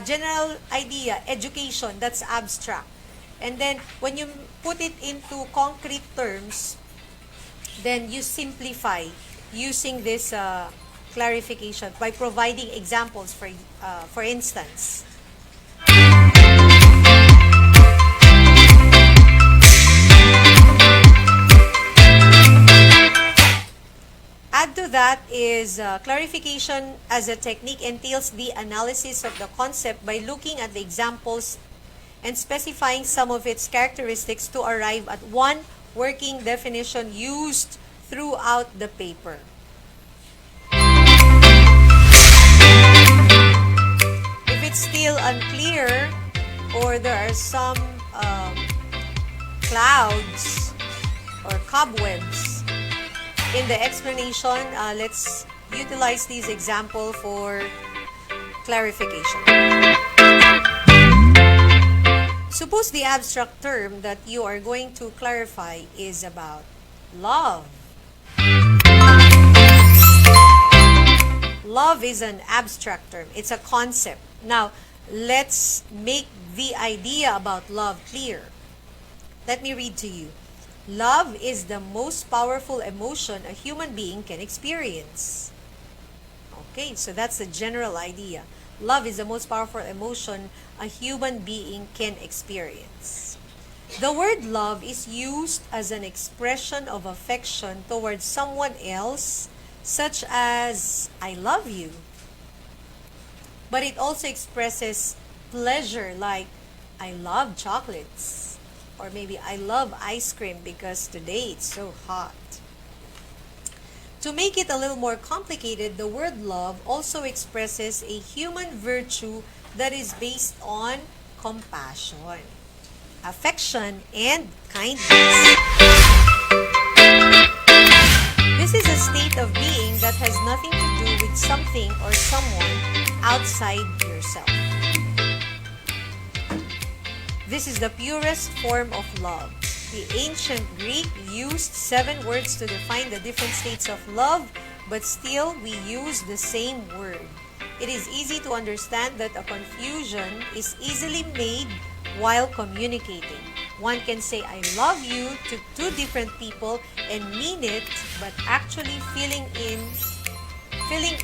general idea, education, that's abstract. And then, when you put it into concrete terms, then you simplify using this clarification by providing examples, for instance. Add to that is clarification as a technique entails the analysis of the concept by looking at the examples and specifying some of its characteristics to arrive at one working definition used throughout the paper. If it's still unclear or there are some clouds or cobwebs in the explanation, let's utilize these examples for clarification. Suppose the abstract term that you are going to clarify is about love. Love is an abstract term. It's a concept. Now, let's make the idea about love clear. Let me read to you. Love is the most powerful emotion a human being can experience. Okay, so that's the general idea. Love is the most powerful emotion a human being can experience. The word love is used as an expression of affection towards someone else, such as, I love you. But it also expresses pleasure, like, I love chocolates. Or maybe I love ice cream because today it's so hot. To make it a little more complicated, the word love also expresses a human virtue that is based on compassion, affection, and kindness. This is a state of being that has nothing to do with something or someone outside yourself. This is the purest form of love. The ancient Greek used 7 words to define the different states of love, but still we use the same word. It is easy to understand that a confusion is easily made while communicating. One can say I love you to 2 different people and mean it, but actually feeling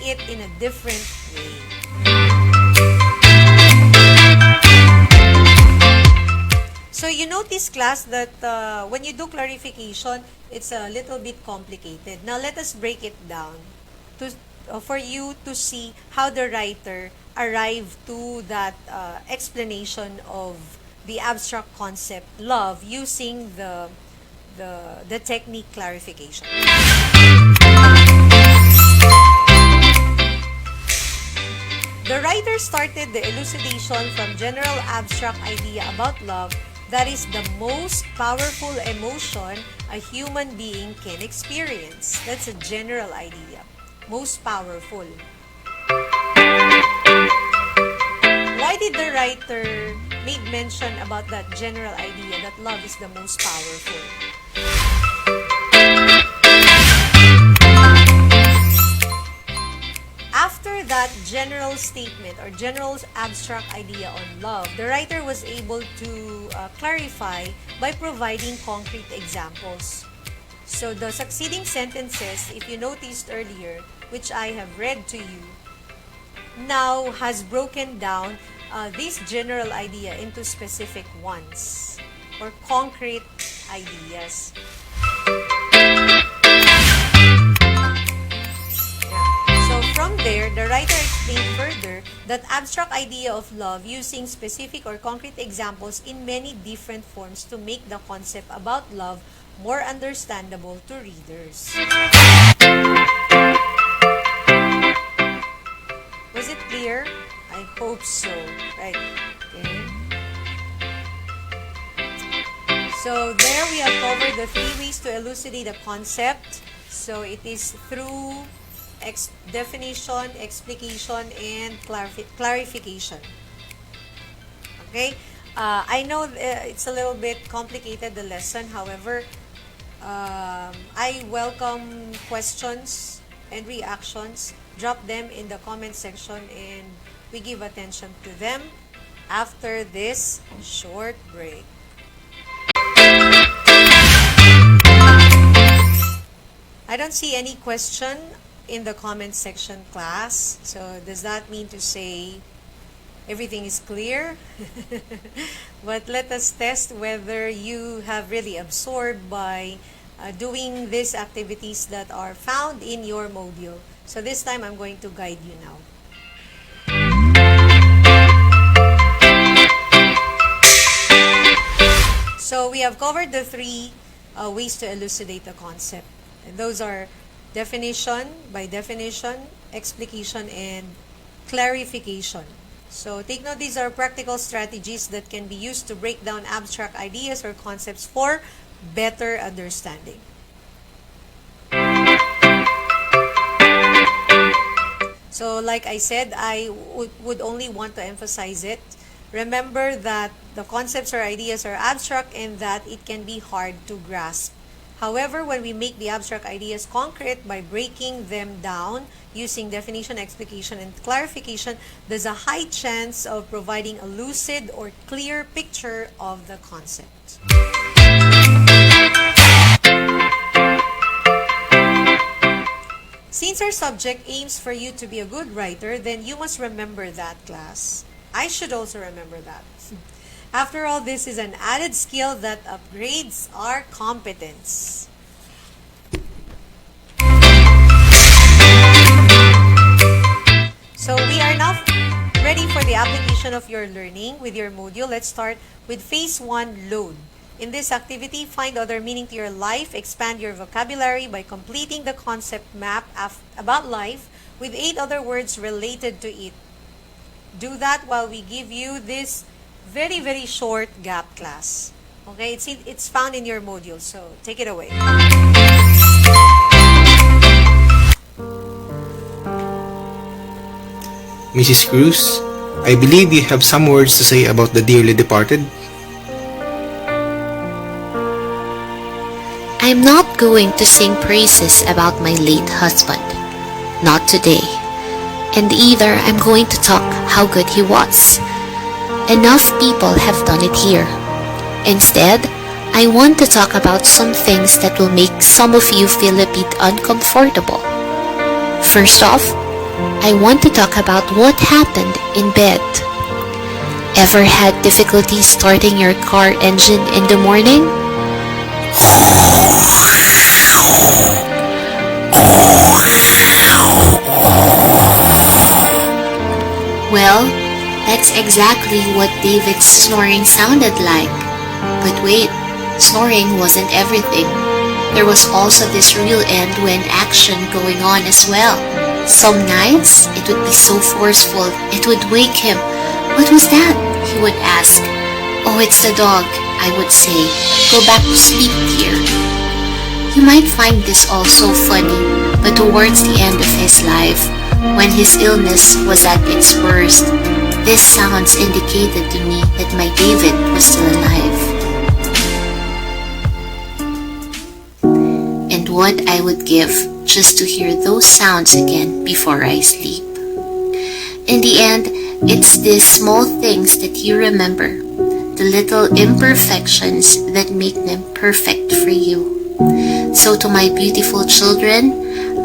it in a different way. So you notice, class, that when you do clarification, it's a little bit complicated. Now let us break it down for you to see how the writer arrived to that explanation of the abstract concept love using the technique clarification. The writer started the elucidation from general abstract idea about love, that is the most powerful emotion a human being can experience. That's a general idea. Most powerful. Why did the writer make mention about that general idea that love is the most powerful? After that general statement or general abstract idea on love, the writer was able to clarify by providing concrete examples. So the succeeding sentences, if you noticed earlier, which I have read to you, now has broken down this general idea into specific ones or concrete ideas. From there, the writer explained further that abstract idea of love using specific or concrete examples in many different forms to make the concept about love more understandable to readers. Was it clear? I hope so. Right. Okay. So there we have covered the 3 ways to elucidate a concept. So it is through definition, explication, and clarification. Okay? I know it's a little bit complicated, the lesson. However, I welcome questions and reactions. Drop them in the comment section and we give attention to them after this short break. I don't see any question in the comment section, class. So does that mean to say everything is clear? But let us test whether you have really absorbed by doing these activities that are found in your module. So this time I'm going to guide you now. So we have covered the 3 ways to elucidate a concept. And those are definition, by definition, explication, and clarification. So take note, these are practical strategies that can be used to break down abstract ideas or concepts for better understanding. So like I said, I would only want to emphasize it. Remember that the concepts or ideas are abstract and that it can be hard to grasp. However, when we make the abstract ideas concrete by breaking them down using definition, explication, and clarification, there's a high chance of providing a lucid or clear picture of the concept. Since our subject aims for you to be a good writer, then you must remember that, class. I should also remember that. After all, this is an added skill that upgrades our competence. So we are now ready for the application of your learning with your module. Let's start with phase 1, load. In this activity, find other meaning to your life, expand your vocabulary by completing the concept map about life with 8 other words related to it. Do that while we give you this very, very short gap class. Okay, it's found in your module, so take it away. Mrs. Cruz, I believe you have some words to say about the dearly departed. I'm not going to sing praises about my late husband. Not today. And either I'm going to talk how good he was. Enough people have done it here. Instead, I want to talk about some things that will make some of you feel a bit uncomfortable. First off, I want to talk about what happened in bed. Ever had difficulty starting your car engine in the morning? Well, that's exactly what David's snoring sounded like. But wait, snoring wasn't everything. There was also this real end when action going on as well. Some nights, it would be so forceful, it would wake him. What was that? He would ask. Oh, it's the dog, I would say. Go back to sleep, dear. You might find this all so funny, but towards the end of his life, when his illness was at its worst, these sounds indicated to me that my David was still alive. And what I would give just to hear those sounds again before I sleep. In the end, it's these small things that you remember, the little imperfections that make them perfect for you. So to my beautiful children,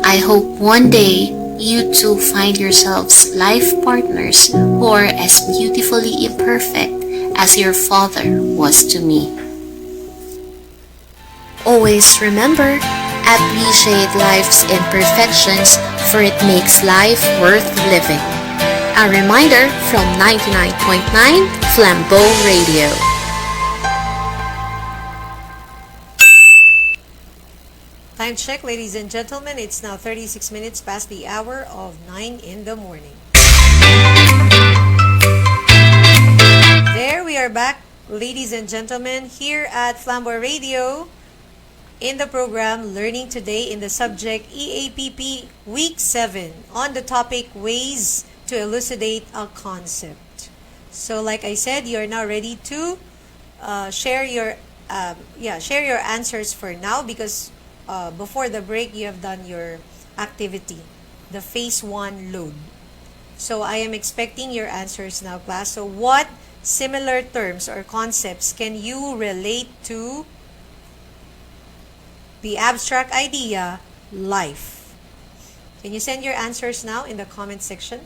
I hope one day you too find yourselves life partners who are as beautifully imperfect as your father was to me. Always remember, appreciate life's imperfections, for it makes life worth living. A reminder from 99.9 Flambeau Radio. Time check, ladies and gentlemen. It's now 36 minutes past the hour of 9 in the morning. There we are back, ladies and gentlemen, here at Flambeau Radio in the program Learning Today in the subject EAPP Week 7 on the topic Ways to Elucidate a Concept. So like I said, you're now ready to share your answers for now because before the break, you have done your activity, the phase 1 load. So I am expecting your answers now, class. So what similar terms or concepts can you relate to the abstract idea, life? Can you send your answers now in the comment section?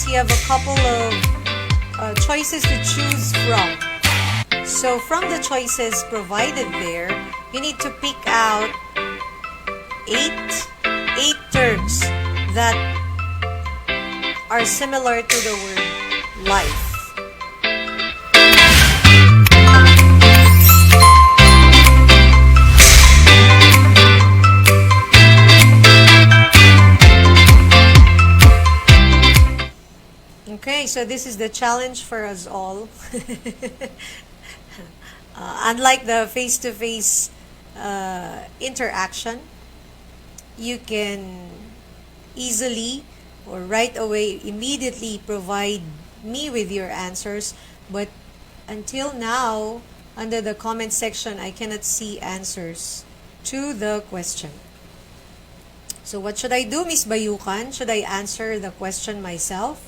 You have a couple of choices to choose from. So from the choices provided there, you need to pick out eight terms that are similar to the word life. Okay, so this is the challenge for us all. Unlike the face-to-face interaction, you can easily or right away, immediately provide me with your answers. But until now, under the comment section, I cannot see answers to the question. So what should I do, Miss Bayukan? Should I answer the question myself?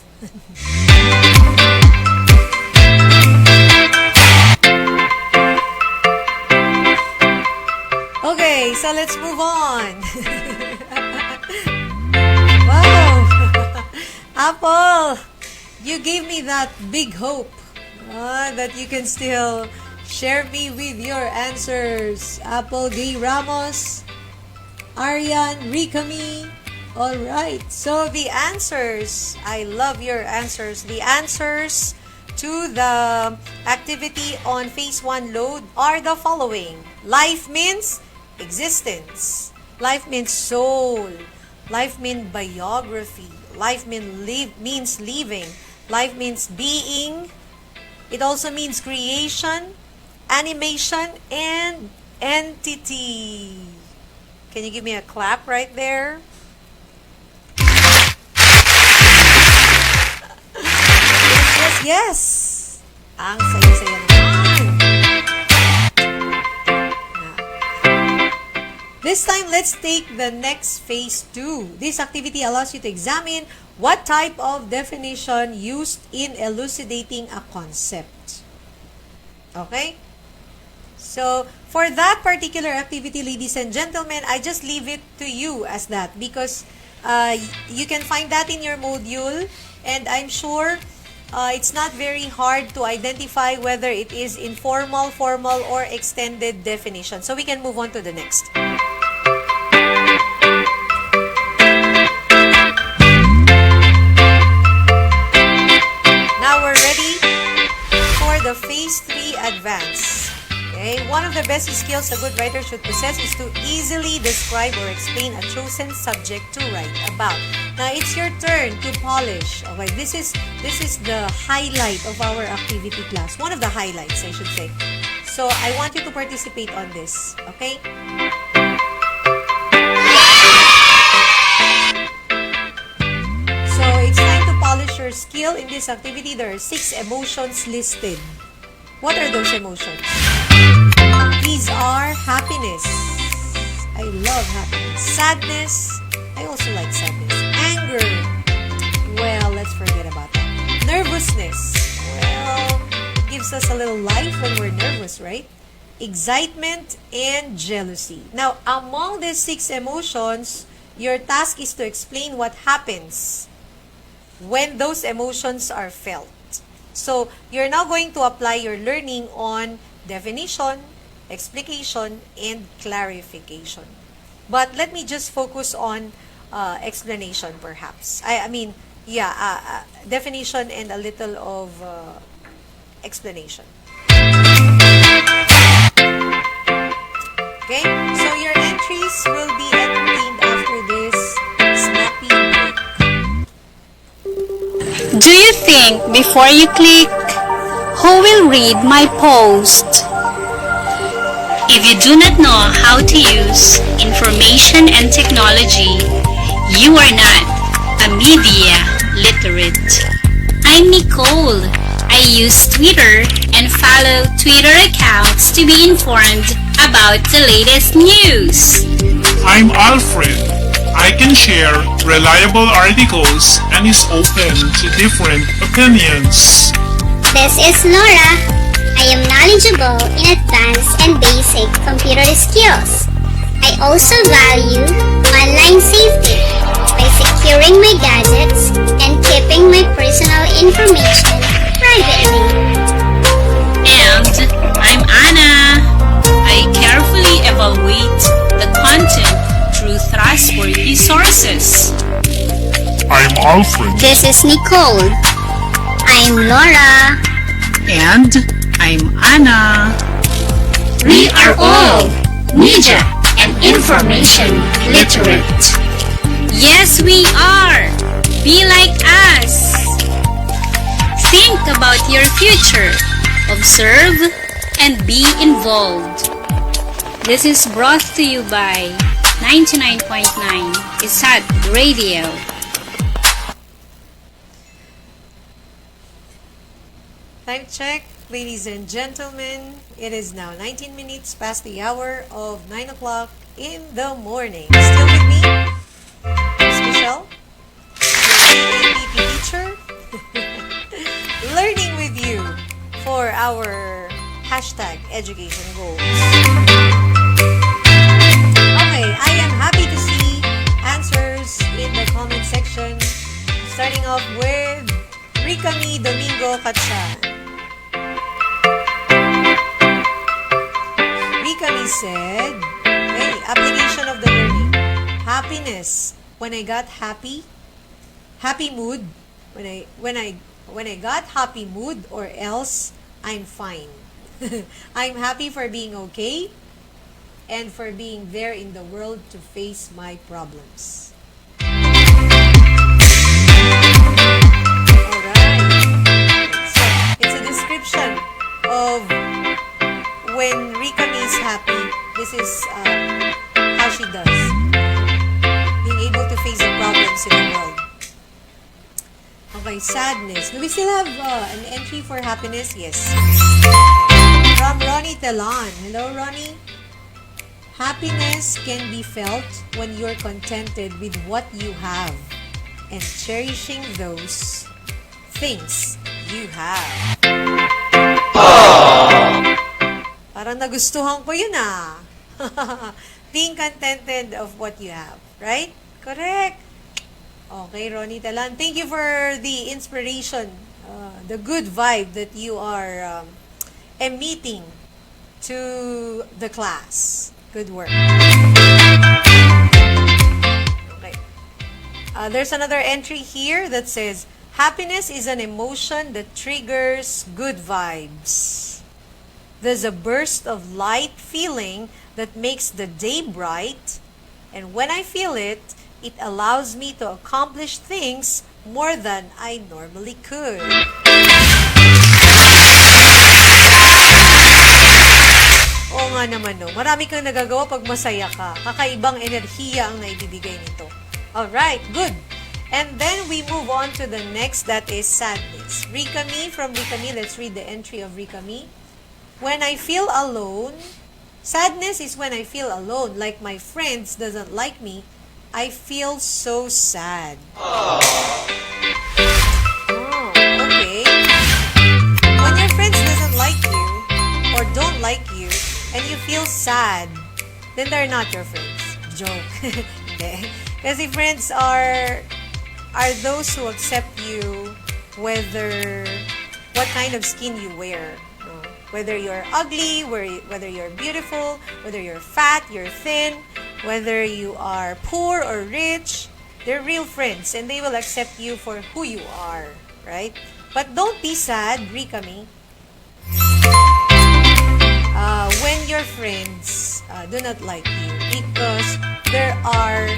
Okay, so let's move on. Wow! Apple, you gave me that big hope that you can still share me with your answers. Apple Gay Ramos, Arian Rikami. All right. So the answers, I love your answers. The answers to the activity on phase 1 load are the following. Life means existence. Life means soul. Life means biography. Life means living. Life means being. It also means creation, animation, and entity. Can you give me a clap right there? Yes! Ang saya-saya naman. This time, let's take the next phase 2. This activity allows you to examine what type of definition used in elucidating a concept. Okay? So, for that particular activity, ladies and gentlemen, I just leave it to you as that because you can find that in your module, and I'm sure it's not very hard to identify whether it is informal, formal, or extended definition. So we can move on to the next. Now we're ready for the phase 3 advance. Okay? One of the best skills a good writer should possess is to easily describe or explain a chosen subject to write about. Now it's your turn to polish. Okay, this is the highlight of our activity class. One of the highlights, I should say. So I want you to participate on this. Okay? So it's time to polish your skill. In this activity, there are 6 emotions listed. What are those emotions? These are happiness. I love happiness. Sadness. I also like sadness. Anger. Well, let's forget about that. Nervousness. Well, it gives us a little life when we're nervous, right? Excitement and jealousy. Now, among these 6 emotions, your task is to explain what happens when those emotions are felt. So, you're now going to apply your learning on definition, explication, and clarification. But let me just focus on explanation perhaps. Definition and a little of explanation. Okay, so your entries will be entertained after this snappy break. Do you think before you click, who will read my post? If you do not know how to use information and technology, you are not a media literate. I'm Nicole. I use Twitter and follow Twitter accounts to be informed about the latest news. I'm Alfred. I can share reliable articles and is open to different opinions. This is Laura. I am knowledgeable in advanced and basic computer skills. I also value online safety by securing my gadgets and keeping my personal information privately. And I'm Anna. I carefully evaluate the content through trustworthy sources. I'm Alfred. This is Nicole. I'm Laura. And I'm Anna. We are all media and information literate. Yes, we are. Be like us. Think about your future. Observe and be involved. This is brought to you by 99.9 ISAT Radio. Time check, ladies and gentlemen. It is now 19 minutes past the hour of 9 o'clock in the morning. Still with me, Miss Michelle, your APP teacher, learning with you for our hashtag education goals. Okay, I am happy to see answers in the comment section. Starting off with Ricami Domingo Katsan. Ricami said, okay, application of the learning. Happiness. When I got happy mood, when I got happy mood, or else I'm fine. I'm happy for being okay and for being there in the world to face my problems. Alright. So, it's a description of when Ricami is happy. This is how she does. Being able to face the problems in the world. Okay, sadness. Do we still have an entry for happiness? Yes. From Ronnie Telan. Hello, Ronnie. Happiness can be felt when you're contented with what you have and cherishing those things you have. Parang nagustuhan ko yun ah. Being contented of what you have. Right? Correct. Okay, Ronnie Talan. Thank you for the inspiration, the good vibe that you are emitting to the class. Good work. Okay. There's another entry here that says, happiness is an emotion that triggers good vibes. There's a burst of light feeling that makes the day bright, and when I feel it, it allows me to accomplish things more than I normally could. Oo nga naman no. Marami kang nagagawa pag masaya ka. Kakaibang enerhiya ang naibibigay nito. Alright, good. And then we move on to the next, that is sadness. Ricami, from Ricami, let's read the entry of Ricami. When I feel alone, sadness is when I feel alone, like my friends doesn't like me, I feel so sad. Oh, okay. When your friends doesn't like you or don't like you and you feel sad, then they're not your friends. Joke. Hindi. Kasi friends are those who accept you whether what kind of skin you wear. Whether you're ugly, whether you're beautiful, whether you're fat, you're thin, whether you are poor or rich, they're real friends and they will accept you for who you are, right? But don't be sad, Ricami, when your friends do not like you, because there are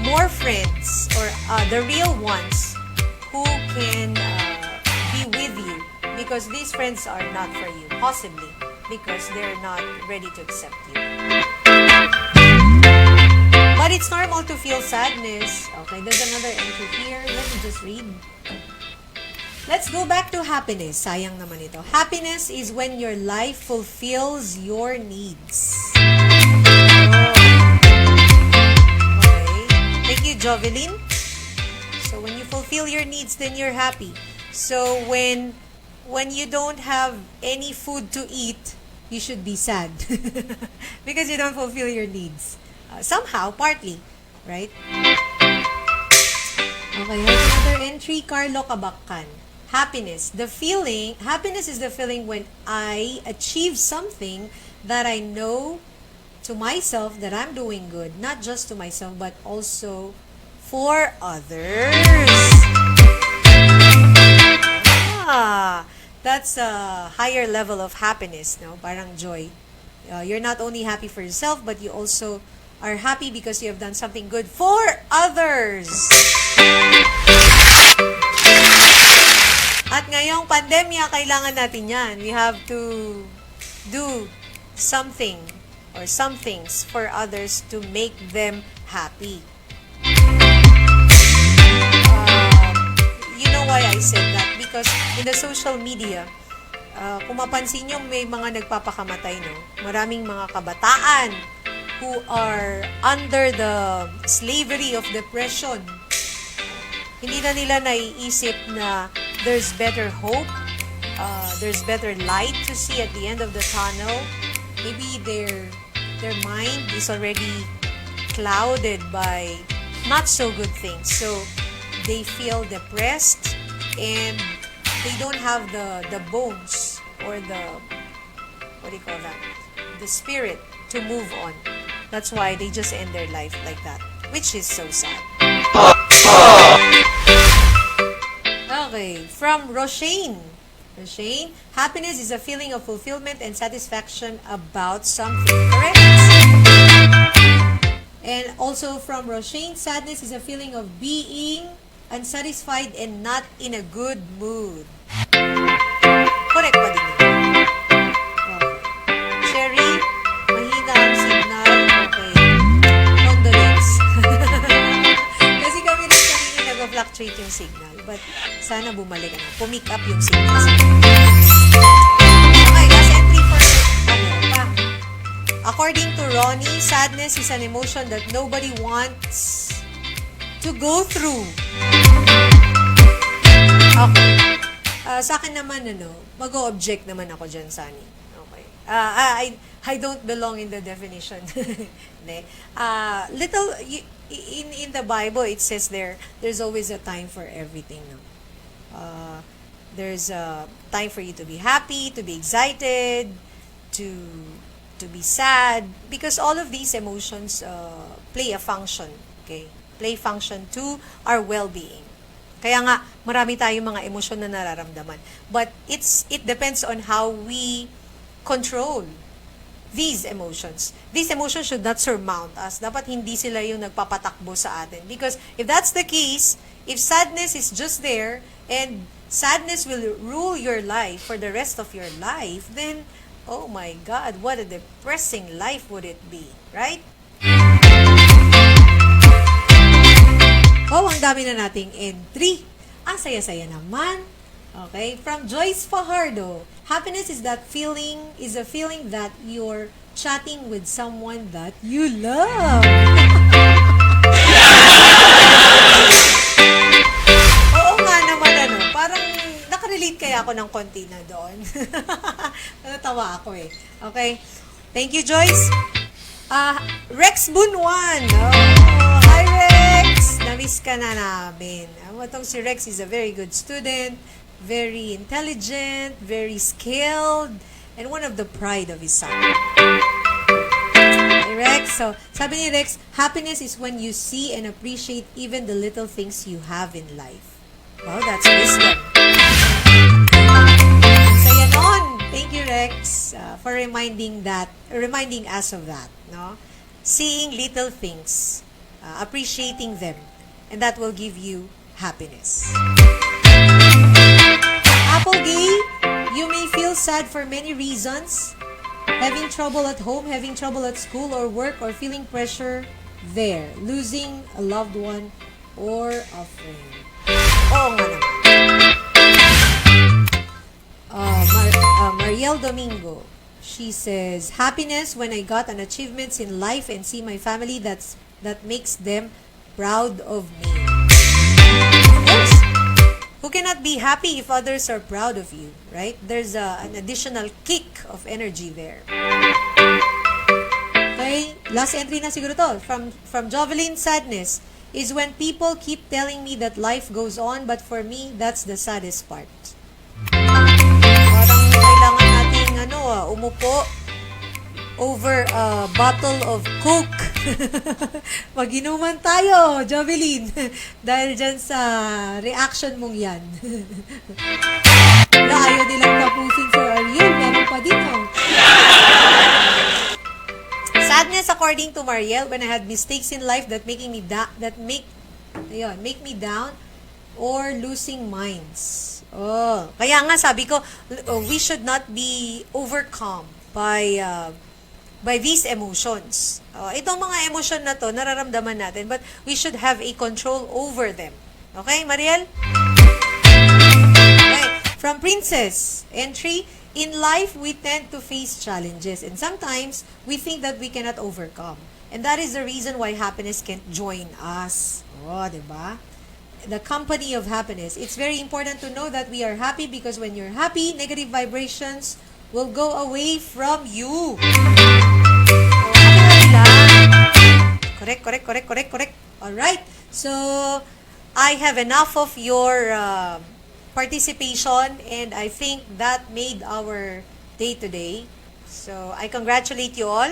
more friends, or the real ones, who can be with you, because these friends are not for you, possibly because they're not ready to accept you. But it's normal to feel sadness. Okay, there's another entry here. Let me just read. Let's go back to happiness. Sayang naman ito. Happiness is when your life fulfills your needs. Okay. Thank you, Jovelyn. So when you fulfill your needs, then you're happy. So when you don't have any food to eat, you should be sad because you don't fulfill your needs. Somehow, partly, right? Okay, here's another entry, Carlo Kabakkan. Happiness. Happiness is the feeling when I achieve something that I know to myself that I'm doing good. Not just to myself, but also for others. That's a higher level of happiness, no? Parang joy. You're not only happy for yourself, but you also are happy because you have done something good for others. At ngayong pandemya, kailangan natin yan. We have to do something or some things for others to make them happy. You know why I said that? Because in the social media, kung mapansin nyo, may mga nagpapakamatay, no? Maraming mga kabataan who are under the slavery of depression. Hindi na nila naiisip na there's better hope, there's better light to see at the end of the tunnel. Maybe their mind is already clouded by not so good things. So they feel depressed, and they don't have the bones or the, what do you call that? The spirit to move on. That's why they just end their life like that, which is so sad. Okay, from Roshane. Roshane, happiness is a feeling of fulfillment and satisfaction about something. Correct? And also from Roshane, sadness is a feeling of being unsatisfied and not in a good mood. Correct ba din yun? Okay. Cherry, mahina ang signal. Okay. Condolence. Kasi kami rin kanina nag-fluctuate yung signal. But sana bumalik na. Pumick up yung signal. Okay, last entry for pa. According to Ronnie, sadness is an emotion that nobody wants to go through. Okay. Sa akin naman, mag-o-object naman ako dyan, Sunny. Okay. I don't belong in the definition. In the Bible, it says there's always a time for everything. No? There's a time for you to be happy, to be excited, to be sad, because all of these emotions play a function. Okay, play function to our well-being. Kaya nga, marami tayong mga emosyon na nararamdaman. But it depends on how we control these emotions. These emotions should not surmount us. Dapat hindi sila yung nagpapatakbo sa atin. Because if that's the case, if sadness is just there, and sadness will rule your life for the rest of your life, then, oh my God, what a depressing life would it be, right? Oh, ang dami na nating entry. Ang saya-saya naman. Okay, from Joyce Fajardo. Happiness is a feeling that you're chatting with someone that you love. Oo nga naman, parang nakarelate kaya ako ng konti na doon. Natawa ako eh. Okay, thank you, Joyce. Rex Bunwan. Oh, hi, Rex. Na-miss ka na namin. Itong si Rex is a very good student, very intelligent, very skilled, and one of the pride of his son. Hey, Rex. So, sabi ni Rex, happiness is when you see and appreciate even the little things you have in life. Wow, that's wisdom. Saya nun. Thank you, Rex, for reminding us of that. No? Seeing little things, appreciating them, and that will give you happiness. Applegay, you may feel sad for many reasons. Having trouble at home, having trouble at school or work, or feeling pressure there. Losing a loved one or a friend. Oo nga naman. Mariel Domingo, she says, happiness when I got an achievements in life and see my family that makes them proud of me. Of course. Who cannot be happy if others are proud of you, right? There's an additional kick of energy there. Okay, last entry na siguro to. From Jovelyn, sadness is when people keep telling me that life goes on, but for me, that's the saddest part. Parang kailangan nating umupo over a bottle of Coke. Mag-inuman tayo, Jovelyn. Dahil dyan sa reaction mong yan. Ayaw nilang tapusin Sir Ariel. Meron pa din, Sadness, according to Mariel, when I had mistakes in life that make me down or losing minds. Oh, kaya nga sabi ko, we should not be overcome by these emotions. Itong mga emotion na to, nararamdaman natin, but we should have a control over them. Okay, Mariel? Okay. From Princess, entry, in life, we tend to face challenges, and sometimes, we think that we cannot overcome. And that is the reason why happiness can't join us. Oh, diba? The company of happiness. It's very important to know that we are happy, because when you're happy, negative vibrations will go away from you. Correct. Alright. So, I have enough of your participation, and I think that made our day today. So I congratulate you all.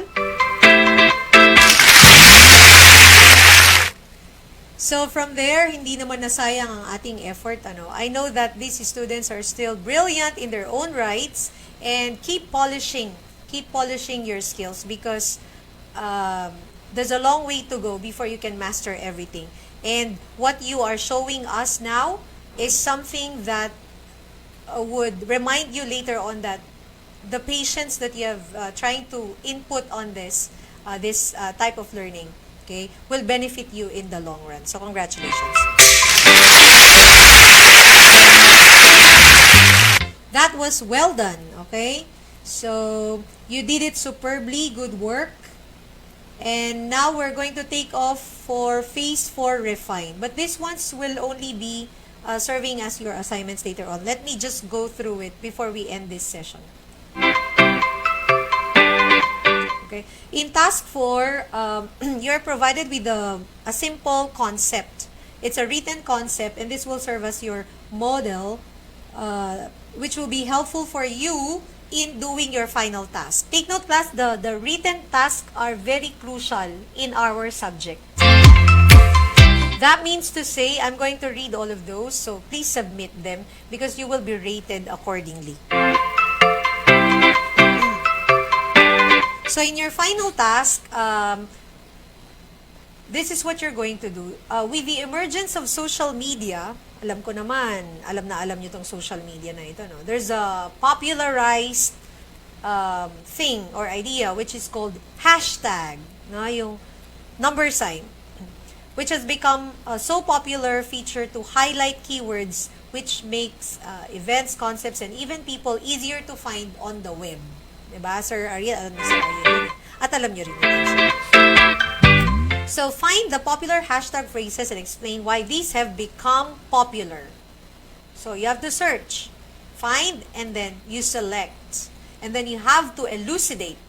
So from there, hindi naman nasayang ang ating effort. I know that these students are still brilliant in their own rights, and keep polishing your skills, because there's a long way to go before you can master everything. And what you are showing us now is something that would remind you later on that the patience that you have trying to input on this type of learning, okay, will benefit you in the long run. So congratulations. That was well done, okay? So you did it superbly, good work. And now we're going to take off for phase 4 refine. But these ones will only be serving as your assignments later on. Let me just go through it before we end this session. Okay. In task 4, you're provided with a simple concept. It's a written concept, and this will serve as your model, which will be helpful for you in doing your final task. Take note, class, the written tasks are very crucial in our subject. That means to say, I'm going to read all of those, so please submit them because you will be rated accordingly. So in your final task, this is what you're going to do. With the emergence of social media, alam ko naman, alam nyo tong social media na ito, no? There's a popularized thing or idea which is called hashtag, no? Yung number sign, which has become a so popular feature to highlight keywords which makes events, concepts, and even people easier to find on the web. Diba? Sir Ariel, alam niyo Sir Ariel. At alam niyo rin ito. So, find the popular hashtag phrases and explain why these have become popular. So, you have to search, find, and then you select. And then you have to elucidate.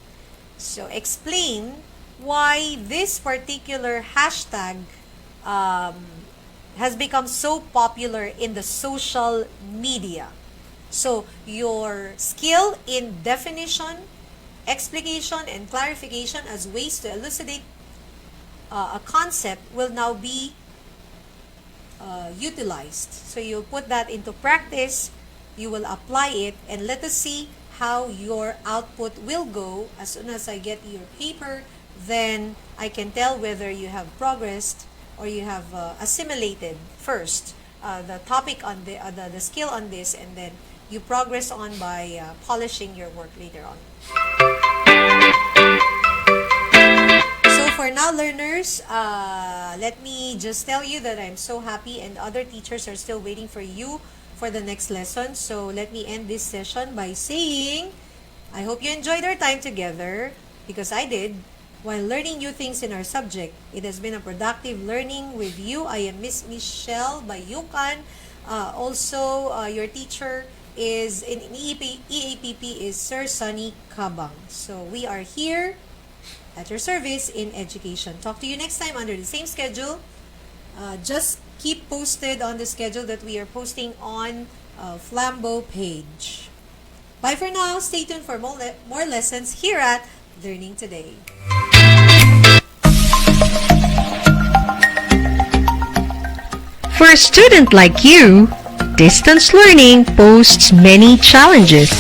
So, explain why this particular hashtag has become so popular in the social media. So, your skill in definition, explication, and clarification as ways to elucidate a concept will now be utilized. So, you put that into practice, you will apply it, and let us see how your output will go. As soon as I get your paper, then I can tell whether you have progressed or you have assimilated first the topic on the skill on this, and then you progress on by polishing your work later on. So for now, learners, let me just tell you that I'm so happy, and other teachers are still waiting for you for the next lesson. So let me end this session by saying, I hope you enjoyed our time together, because I did. While learning new things in our subject, it has been a productive learning with you. I am Miss Michelle Bayukan. Also, your teacher is in EAPP is Sir Sunny Kabang. So we are here at your service in education. Talk to you next time under the same schedule. Just keep posted on the schedule that we are posting on Flambeau page. Bye for now. Stay tuned for more lessons here at Learning Today. For a student like you, distance learning poses many challenges.